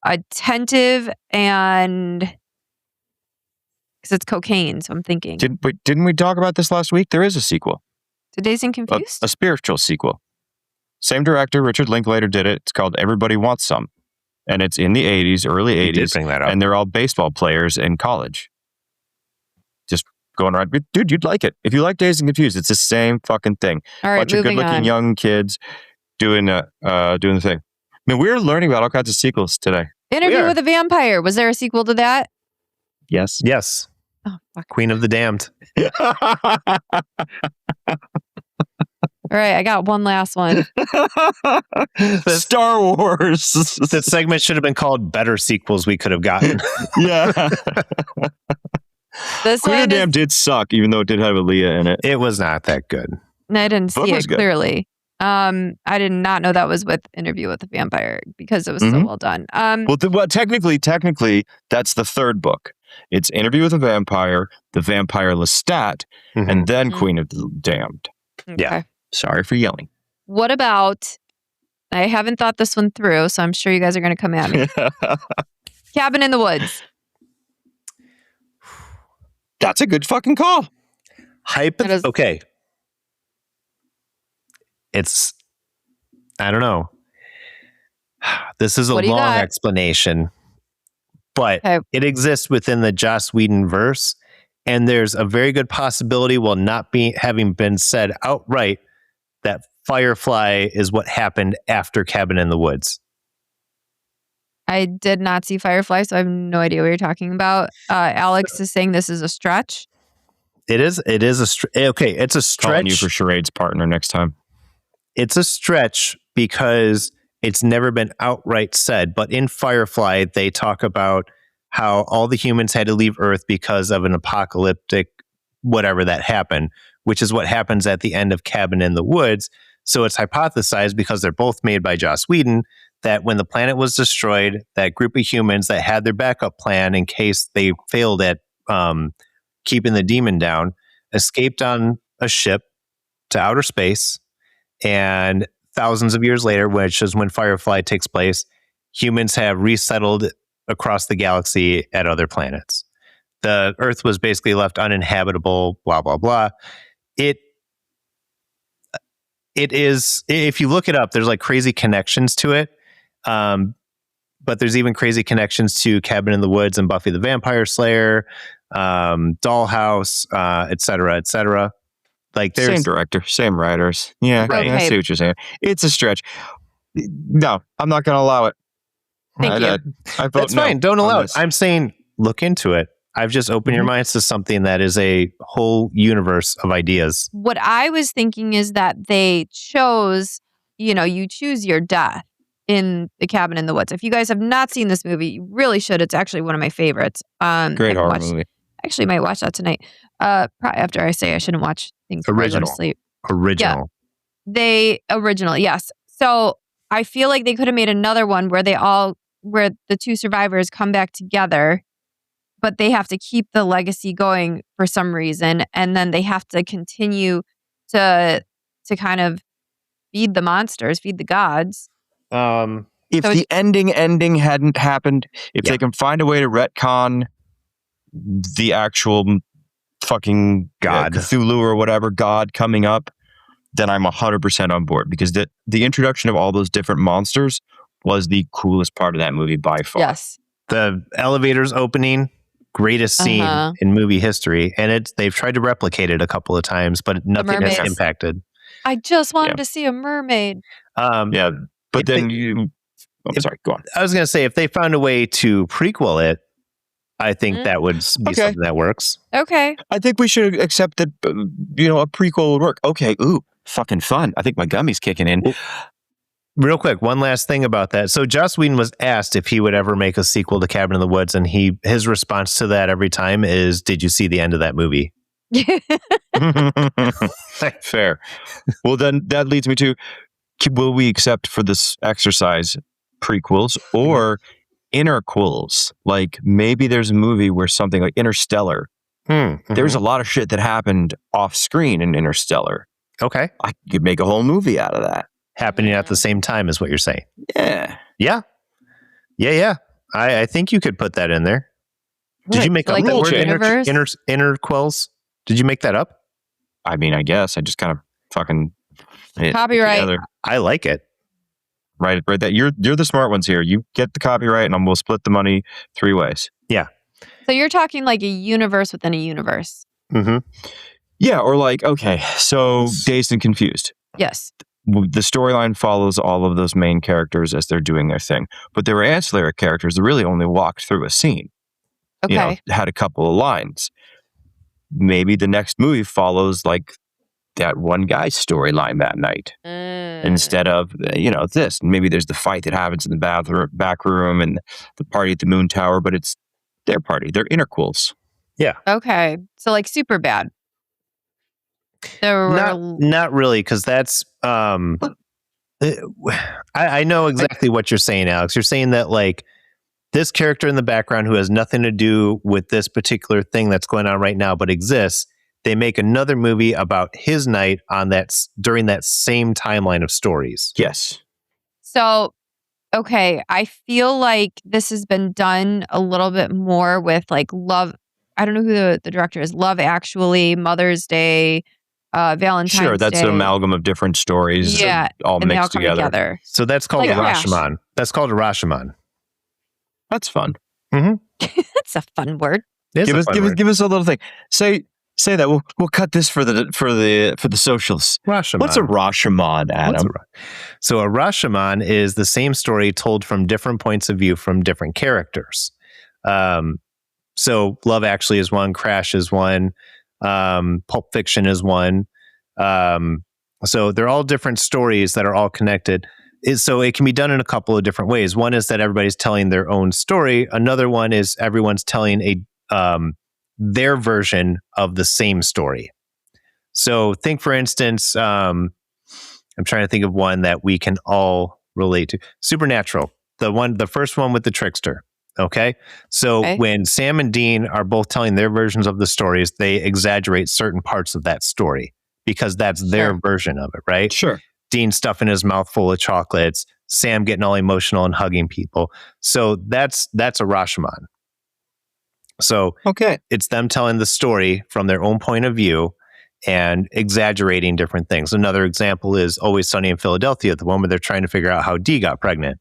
Speaker 2: Attentive and... because it's cocaine, so I'm thinking.
Speaker 3: Didn't we talk about this last week? There is a sequel.
Speaker 2: To Dazed and Confused?
Speaker 3: A spiritual sequel. Same director, Richard Linklater did it. It's called Everybody Wants Some. And it's in the 80s, early 80s.
Speaker 1: Did bring that up.
Speaker 3: And they're all baseball players in college. Just going around. Dude, you'd like it. If you like Dazed and Confused, it's the same fucking thing.
Speaker 2: All right,
Speaker 3: bunch of good-looking young kids doing the thing. Man, we're learning about all kinds of sequels today.
Speaker 2: Interview with a Vampire. Was there a sequel to that?
Speaker 3: Yes.
Speaker 1: Yes.
Speaker 2: Oh, fuck.
Speaker 1: Queen of the Damned.
Speaker 2: All right, I got one last one.
Speaker 3: Star Wars.
Speaker 1: That segment should have been called Better Sequels We Could Have Gotten.
Speaker 3: Yeah.
Speaker 2: This
Speaker 3: Queen
Speaker 2: one
Speaker 3: of the Damned did suck, even though it did have Aaliyah in it.
Speaker 1: It was not that good.
Speaker 2: I didn't
Speaker 3: Book
Speaker 2: see
Speaker 3: was
Speaker 2: it
Speaker 3: good.
Speaker 2: clearly. I did not know that was with Interview with the Vampire because it was so well done.
Speaker 3: Well, technically, that's the third book. It's Interview with a Vampire, The Vampire Lestat, and then Queen of the Damned.
Speaker 2: Okay.
Speaker 1: Yeah.
Speaker 3: Sorry for yelling.
Speaker 2: What about, I haven't thought this one through, so I'm sure you guys are going to come at me. Cabin in the Woods.
Speaker 3: That's a good fucking call.
Speaker 1: Okay. It's, I don't know. This is a
Speaker 2: What do you
Speaker 1: long
Speaker 2: got?
Speaker 1: explanation, but
Speaker 2: Okay.
Speaker 1: it exists within the Joss Whedon verse, and there's a very good possibility, while not having been said outright, that Firefly is what happened after Cabin in the Woods.
Speaker 2: I did not see Firefly, so I have no idea what you're talking about. Alex is saying this is a stretch.
Speaker 1: It is okay. It's a stretch.
Speaker 3: Calling you for Charade's partner next time.
Speaker 1: It's a stretch because it's never been outright said. But in Firefly, they talk about how all the humans had to leave Earth because of an apocalyptic whatever that happened, which is what happens at the end of Cabin in the Woods. So it's hypothesized, because they're both made by Joss Whedon, that when the planet was destroyed, that group of humans that had their backup plan in case they failed at keeping the demon down escaped on a ship to outer space. And thousands of years later, which is when Firefly takes place, humans have resettled across the galaxy at other planets. The Earth was basically left uninhabitable, blah, blah, blah. It is, if you look it up, there's like crazy connections to it. But there's even crazy connections to Cabin in the Woods and Buffy the Vampire Slayer, Dollhouse, et cetera, et cetera. Like there's
Speaker 3: Same director, same writers. Yeah,
Speaker 2: Right.
Speaker 3: I see what you're saying. It's a stretch. No, I'm not going to allow it.
Speaker 2: Thank you.
Speaker 3: I vote
Speaker 1: That's
Speaker 3: no
Speaker 1: fine. Don't
Speaker 3: on
Speaker 1: allow it.
Speaker 3: this.
Speaker 1: I'm saying look into it. I've just opened your minds to something that is a whole universe of ideas.
Speaker 2: What I was thinking is that they chose, you choose your death in the Cabin in the Woods. If you guys have not seen this movie, you really should. It's actually one of my favorites.
Speaker 3: Great horror movie.
Speaker 2: Actually, might watch that tonight. Probably after I say I shouldn't watch things before I go to
Speaker 1: Original.
Speaker 2: sleep.
Speaker 1: Original.
Speaker 2: Original, yes. So I feel like they could have made another one where where the two survivors come back together, but they have to keep the legacy going for some reason, and then they have to continue to kind of feed the monsters, feed the gods.
Speaker 3: If
Speaker 2: So
Speaker 3: the ending hadn't happened, if they can find a way to retcon the actual fucking
Speaker 1: God.
Speaker 3: Cthulhu or whatever god coming up, then I'm 100% on board, because the introduction of all those different monsters was the coolest part of that movie by far.
Speaker 2: Yes.
Speaker 1: The elevators opening, greatest scene in movie history, and they've tried to replicate it a couple of times, but nothing has
Speaker 2: mermaids.
Speaker 1: impacted.
Speaker 2: I just wanted to see a mermaid.
Speaker 3: Yeah, but then sorry, go on.
Speaker 1: I was going to say, if they found a way to prequel it, I think that would be something that works.
Speaker 2: Okay.
Speaker 3: I think we should accept that, a prequel would work. Okay, ooh, fucking fun. I think my gummy's kicking in.
Speaker 1: Real quick, one last thing about that. So Joss Whedon was asked if he would ever make a sequel to Cabin in the Woods, and his response to that every time is, "Did you see the end of that movie?"
Speaker 3: Fair. Well, then that leads me to, will we accept for this exercise prequels or interquels? Like maybe there's a movie where something like Interstellar, there's a lot of shit that happened off screen in Interstellar.
Speaker 1: Okay.
Speaker 3: I could make a whole movie out of that.
Speaker 1: Happening at the same time is what you're saying.
Speaker 3: Yeah.
Speaker 1: Yeah. I think you could put that in there. Did you make
Speaker 2: Like
Speaker 1: up that
Speaker 2: a
Speaker 1: word,
Speaker 2: universe?
Speaker 1: interquels? Did you make that up?
Speaker 3: I mean, I guess I just kind of fucking hit
Speaker 2: Copyright.
Speaker 3: together.
Speaker 1: I like it.
Speaker 3: Right. That you're the smart ones here. You get the copyright, and we'll split the money 3 ways.
Speaker 1: Yeah.
Speaker 2: So you're talking like a universe within a universe.
Speaker 1: Mm-hmm.
Speaker 3: Yeah, or like, okay, so Dazed and Confused.
Speaker 2: Yes.
Speaker 3: the storyline follows all of those main characters as they're doing their thing. But there were ancillary characters that really only walked through a scene.
Speaker 2: Okay.
Speaker 3: Had a couple of lines. Maybe the next movie follows like that one guy's storyline that night instead of this. Maybe there's the fight that happens in the back room and the party at the moon tower, but it's their party. They're interquels.
Speaker 1: Yeah.
Speaker 2: Okay. So like super bad.
Speaker 1: Not really, because that's I know exactly what you're saying, Alex. You're saying that like this character in the background who has nothing to do with this particular thing that's going on right now, but exists. They make another movie about his night during that same timeline of stories.
Speaker 3: Yes.
Speaker 2: So, okay, I feel like this has been done a little bit more with like Love. I don't know who the director is. Love Actually, Mother's Day, Valentine's Day.
Speaker 3: Sure, that's an amalgam of different stories.
Speaker 2: Yeah,
Speaker 3: all
Speaker 2: and they all
Speaker 3: mixed
Speaker 2: come
Speaker 3: together.
Speaker 1: So that's called
Speaker 2: Like
Speaker 1: a
Speaker 2: Crash.
Speaker 1: Rashomon. That's called a Rashomon.
Speaker 3: That's fun.
Speaker 2: That's a fun word.
Speaker 3: Give us a little thing. Say that. We'll cut this for the socials.
Speaker 1: Rashomon.
Speaker 3: What's a Rashomon, Adam?
Speaker 1: So a Rashomon is the same story told from different points of view from different characters. So Love Actually is one, Crash is one, Pulp Fiction is one. So they're all different stories that are all connected. So it can be done in a couple of different ways. One is that everybody's telling their own story. Another one is everyone's telling their version of the same story. So think, for instance, I'm trying to think of one that we can all relate to. Supernatural, the first one with the trickster. Okay. So when Sam and Dean are both telling their versions of the stories, they exaggerate certain parts of that story because that's their version of it, right?
Speaker 3: Sure.
Speaker 1: Dean stuffing his mouth full of chocolates, Sam getting all emotional and hugging people. So that's a Rashomon. So it's them telling the story from their own point of view and exaggerating different things. Another example is Always Sunny in Philadelphia, the one where they're trying to figure out how Dee got pregnant.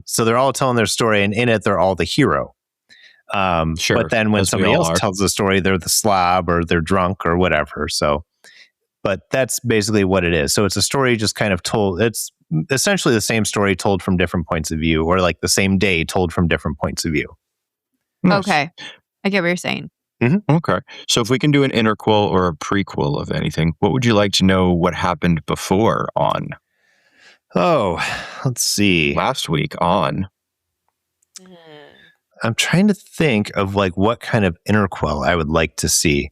Speaker 1: So they're all telling their story, and in it, they're all the hero.
Speaker 3: Sure.
Speaker 1: But then when somebody else tells the story, they're the slob or they're drunk or whatever. So, but that's basically what it is. So it's a story just kind of told. It's essentially the same story told from different points of view, or like the same day told from different points of view.
Speaker 3: Nice.
Speaker 2: Okay. I get what you're saying.
Speaker 3: Okay. So if we can do an interquel or a prequel of anything, what would you like to know what happened before on?
Speaker 1: Oh, let's see.
Speaker 3: Last week on.
Speaker 1: I'm trying to think of like what kind of interquel I would like to see.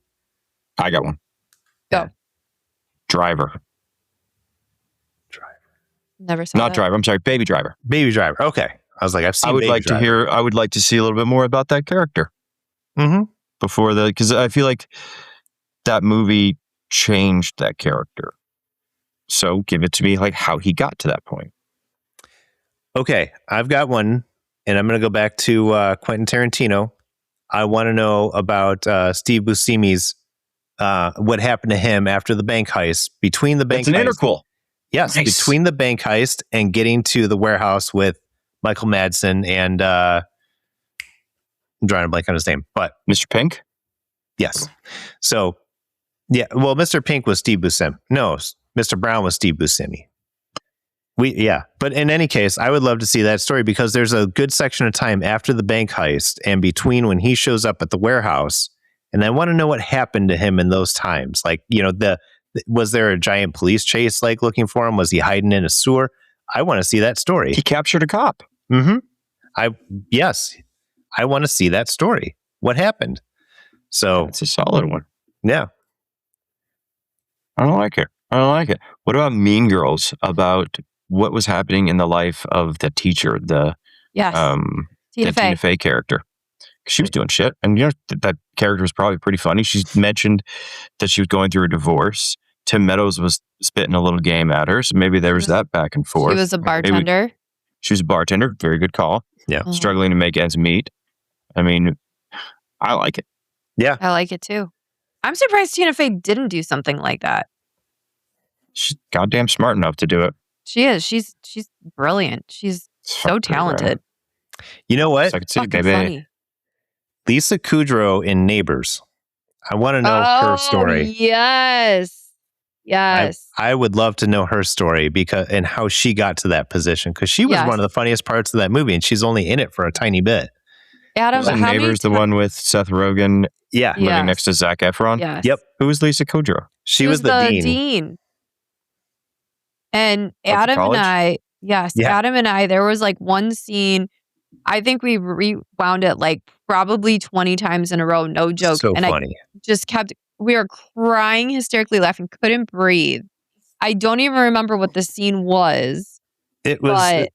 Speaker 3: I got one.
Speaker 2: Go.
Speaker 3: Driver.
Speaker 2: Never saw
Speaker 3: Not
Speaker 2: that.
Speaker 3: Driver. I'm sorry. Baby Driver.
Speaker 1: Baby Driver. Okay. I was like, I've seen
Speaker 3: I would
Speaker 1: Baby
Speaker 3: like
Speaker 1: Driver.
Speaker 3: I would like to see a little bit more about that character. Before because I feel like that movie changed that character. So give it to me like how he got to that point.
Speaker 1: Okay. I've got one, and I'm going to go back to Quentin Tarantino. I want to know about Steve Buscemi's, what happened to him after the bank heist, between the bank heist.
Speaker 3: It's an interquel.
Speaker 1: Yes. Nice. Between the bank heist and getting to the warehouse with Michael Madsen and I'm drawing a blank on his name, but
Speaker 3: Mr. Pink?
Speaker 1: Yes. So, yeah, well, Mr. Pink was Steve Buscemi. No, Mr. Brown was Steve Buscemi. But in any case, I would love to see that story because there's a good section of time after the bank heist and between when he shows up at the warehouse, and I want to know what happened to him in those times. Like, was there a giant police chase like looking for him? Was he hiding in a sewer? I want to see that story.
Speaker 3: He captured a cop.
Speaker 1: Yes. I want to see that story. What happened? So
Speaker 3: it's a solid one.
Speaker 1: Yeah.
Speaker 3: I don't like it. What about Mean Girls? About what was happening in the life of the teacher, the Tina Fey character? She was doing shit. And that character was probably pretty funny. She mentioned that she was going through a divorce. Tim Meadows was spitting a little game at her. So maybe there was that back and forth.
Speaker 2: She was a bartender.
Speaker 3: She was a bartender. Very good call.
Speaker 1: Yeah.
Speaker 3: Struggling to make ends meet. I mean, I like it.
Speaker 1: Yeah.
Speaker 2: I like it too. I'm surprised Tina Fey didn't do something like that.
Speaker 3: She's goddamn smart enough to do it.
Speaker 2: She is. She's brilliant. She's so talented.
Speaker 1: You know what?
Speaker 3: So I could see, baby.
Speaker 2: Funny.
Speaker 1: Lisa Kudrow in Neighbors. I want to know her story.
Speaker 2: Yes. Yes.
Speaker 1: I would love to know her story and how she got to that position, because she was one of the funniest parts of that movie, and she's only in it for a tiny bit.
Speaker 2: Adam,
Speaker 3: Wasn't Neighbors the one with Seth Rogen living next to Zac Efron?
Speaker 2: Yes.
Speaker 1: Yep.
Speaker 3: Who was Lisa Kudrow?
Speaker 1: She was the dean.
Speaker 2: And Adam and I, Adam and I, there was like one scene, I think we rewound it like probably 20 times in a row, no joke.
Speaker 1: So
Speaker 2: and
Speaker 1: funny.
Speaker 2: I just we were crying, hysterically laughing, couldn't breathe. I don't even remember what the scene was.
Speaker 1: It was,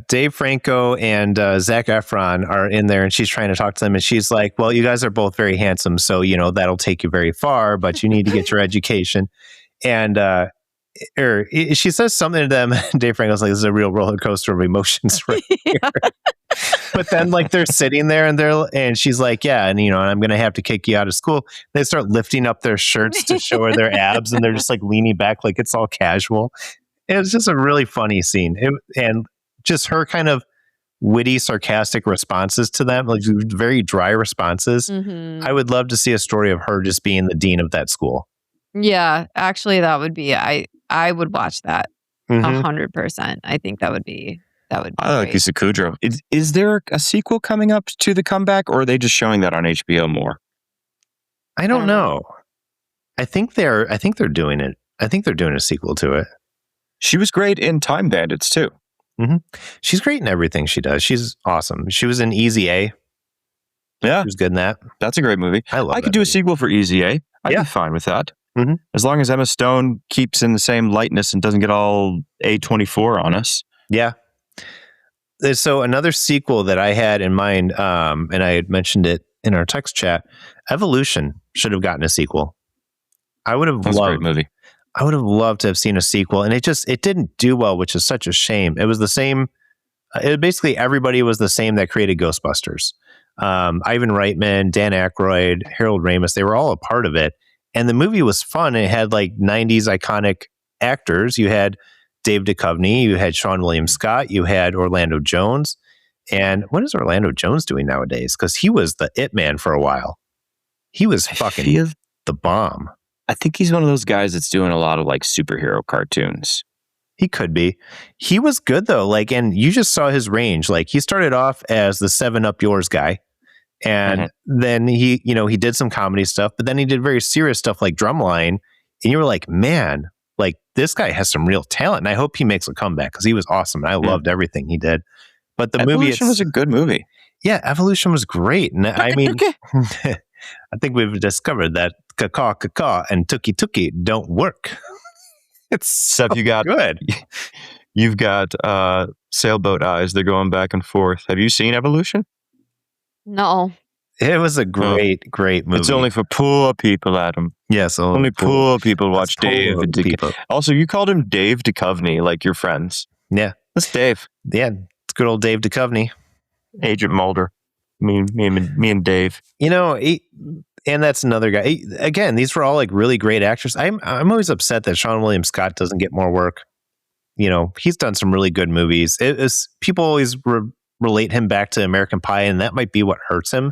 Speaker 1: Dave Franco and Zac Efron are in there, and she's trying to talk to them, and she's like, well, you guys are both very handsome, so, that'll take you very far, but you need to get your education. And she says something to them, and Dave Franco's like, this is a real roller coaster of emotions right here. But then, like, they're sitting there, and she's like, yeah, and, I'm going to have to kick you out of school. They start lifting up their shirts to show her their abs, and they're just, like, leaning back like it's all casual. It was just a really funny scene. And just her kind of witty, sarcastic responses to them, like very dry responses.
Speaker 2: Mm-hmm.
Speaker 1: I would love to see a story of her just being the dean of that school.
Speaker 2: Yeah, actually, that would be, I would watch that 100%. I think that would be
Speaker 3: I like Lisa Kudrow. Is there a sequel coming up to The Comeback, or are they just showing that on HBO more?
Speaker 1: I don't know. I think they're doing it. I think they're doing a sequel to it.
Speaker 3: She was great in Time Bandits too.
Speaker 1: Mm-hmm. She's great in everything she does. She's awesome. She was in Easy A.
Speaker 3: Yeah,
Speaker 1: she was good in that.
Speaker 3: That's a great movie.
Speaker 1: I
Speaker 3: could do a sequel for Easy A. I'd be fine with that.
Speaker 1: Mm-hmm.
Speaker 3: As long as Emma Stone keeps in the same lightness and doesn't get all A24 on us.
Speaker 1: Yeah. So another sequel that I had in mind, and I had mentioned it in our text chat, Evolution should have gotten a sequel. I would have loved.
Speaker 3: A great movie.
Speaker 1: I would have loved to have seen a sequel, and it didn't do well, which is such a shame. It was the same. Basically everybody was the same that created Ghostbusters. Ivan Reitman, Dan Aykroyd, Harold Ramis, they were all a part of it. And the movie was fun. It had like 90s iconic actors. You had Dave Duchovny, you had Sean William Scott, you had Orlando Jones. And what is Orlando Jones doing nowadays? Because he was the it man for a while. He was fucking the bomb.
Speaker 3: I think he's one of those guys that's doing a lot of like superhero cartoons.
Speaker 1: He could be. He was good though. Like, and you just saw his range. Like, he started off as the 7-Up Yours guy. And then he did some comedy stuff, but then he did very serious stuff like Drumline. And you were like, man, like, this guy has some real talent. And I hope he makes a comeback, because he was awesome. And I loved everything he did. But the
Speaker 3: Evolution was a good movie.
Speaker 1: Yeah, Evolution was great. And I mean, I think we've discovered that caw and tookie don't work. It's so good.
Speaker 3: You've got sailboat eyes. They're going back and forth. Have you seen Evolution?
Speaker 2: No.
Speaker 1: It was a great movie.
Speaker 3: It's only for poor people, Adam.
Speaker 1: Yes,
Speaker 3: only poor people watch Dave. Also, you called him Dave Duchovny, like your friends.
Speaker 1: Yeah,
Speaker 3: that's Dave.
Speaker 1: Yeah, it's good old Dave Duchovny.
Speaker 3: Agent Mulder. Me and Dave.
Speaker 1: And that's another guy. Again, these were all like really great actors. I'm always upset that Sean William Scott doesn't get more work. He's done some really good movies. People always relate him back to American Pie, and that might be what hurts him.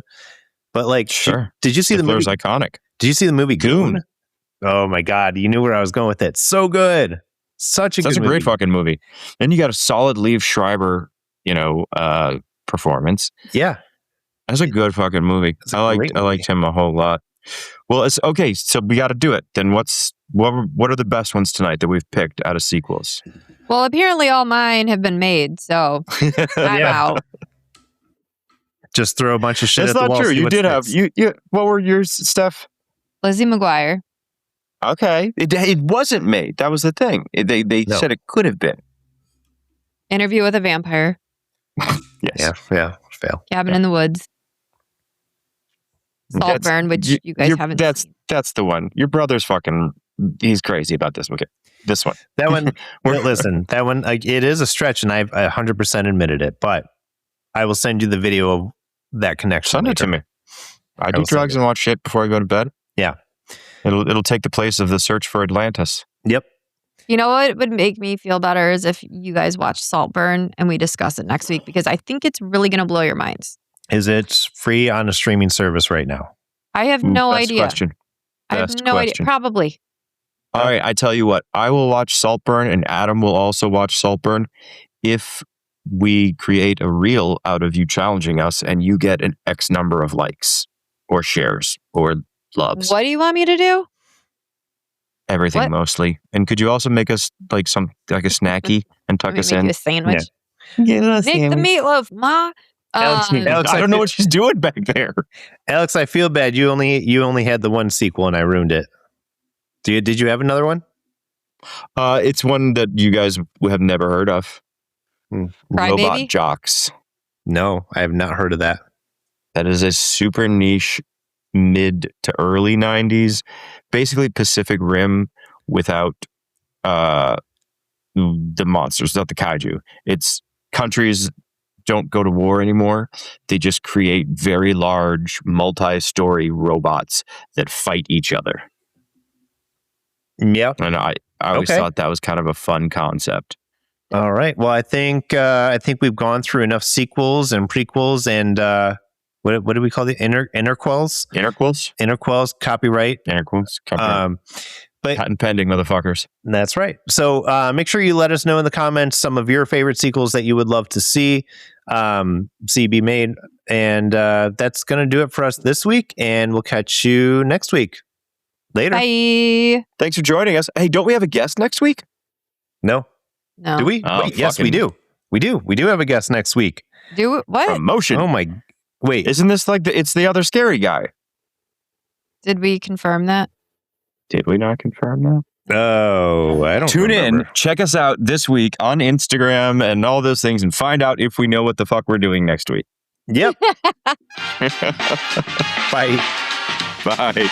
Speaker 1: But like,
Speaker 3: sure.
Speaker 1: Did you see the movie?
Speaker 3: Iconic.
Speaker 1: Did you see the movie Goon? Oh my God, you knew where I was going with it. So good, such a
Speaker 3: great fucking movie. Then you got a solid Liev Schreiber, performance.
Speaker 1: Yeah.
Speaker 3: That's a good fucking movie. I liked him a whole lot. Well, it's okay. So we got to do it. Then what are the best ones tonight that we've picked out of sequels?
Speaker 2: Well, apparently all mine have been made, so I'm out.
Speaker 1: Just throw a bunch of shit at the wall.
Speaker 3: That's not true. You did have you. What were yours, Steph?
Speaker 2: Lizzie McGuire.
Speaker 3: Okay, it wasn't made. That was the thing. They said it could have been.
Speaker 2: Interview with a Vampire.
Speaker 3: Yes.
Speaker 1: Yeah. Fail.
Speaker 2: Cabin in the Woods. Saltburn, which you guys haven't seen.
Speaker 3: That's the one. Your brother's fucking... He's crazy about this. Okay, this one.
Speaker 1: That one... listen, that one, it is a stretch, and I've 100% admitted it, but I will send you the video of that connection.
Speaker 3: Send it to me. I do drugs and watch shit before I go to bed.
Speaker 1: Yeah.
Speaker 3: It'll take the place of the search for Atlantis.
Speaker 1: Yep.
Speaker 2: You know what would make me feel better is if you guys watch Saltburn and we discuss it next week, because I think it's really going to blow your minds.
Speaker 1: Is it free on a streaming service right now?
Speaker 2: I have no idea.
Speaker 3: Question.
Speaker 2: I have no idea. Probably.
Speaker 3: All right, I tell you what, I will watch Saltburn and Adam will also watch Saltburn if we create a reel out of you challenging us and you get an X number of likes or shares or loves.
Speaker 2: What do you want me to do?
Speaker 3: Everything
Speaker 2: What?
Speaker 3: Mostly. And could you also make us like a snacky and tuck us
Speaker 2: Make
Speaker 3: in?
Speaker 2: you a sandwich.
Speaker 3: Yeah.
Speaker 2: Make the meatloaf, Ma.
Speaker 1: Alex,
Speaker 3: I don't know what she's doing back there.
Speaker 1: Alex, I feel bad. You only had the one sequel and I ruined it. Did you have another one?
Speaker 3: It's one that you guys have never heard of. Robot
Speaker 2: Baby?
Speaker 3: Jocks.
Speaker 1: No, I have not heard of that.
Speaker 3: That is a super niche mid to early 90s, basically Pacific Rim without the monsters, not the kaiju. It's countries don't go to war anymore. They just create very large multi-story robots that fight each other.
Speaker 1: Yeah.
Speaker 3: And I always thought that was kind of a fun concept.
Speaker 1: All right. Well, I think we've gone through enough sequels and prequels and what do we call the interquels? Interquels, copyright.
Speaker 3: Interquels, copyright.
Speaker 1: But
Speaker 3: patent pending, motherfuckers.
Speaker 1: That's right. So make sure you let us know in the comments some of your favorite sequels that you would love to see be made. And that's going to do it for us this week. And we'll catch you next week. Later.
Speaker 2: Bye.
Speaker 3: Thanks for joining us. Hey, don't we have a guest next week?
Speaker 1: No. Do we?
Speaker 3: Oh,
Speaker 1: wait, yes, we do. We do have a guest next week.
Speaker 2: Do what?
Speaker 3: Promotion.
Speaker 1: Oh my! Wait,
Speaker 3: isn't this like it's the other scary guy?
Speaker 2: Did we confirm that?
Speaker 3: Did we not confirm that?
Speaker 1: Oh, I don't.
Speaker 3: Tune
Speaker 1: remember.
Speaker 3: in, check us out this week on Instagram and all those things, and find out if we know what the fuck we're doing next week.
Speaker 1: Yep. Bye.
Speaker 3: Bye.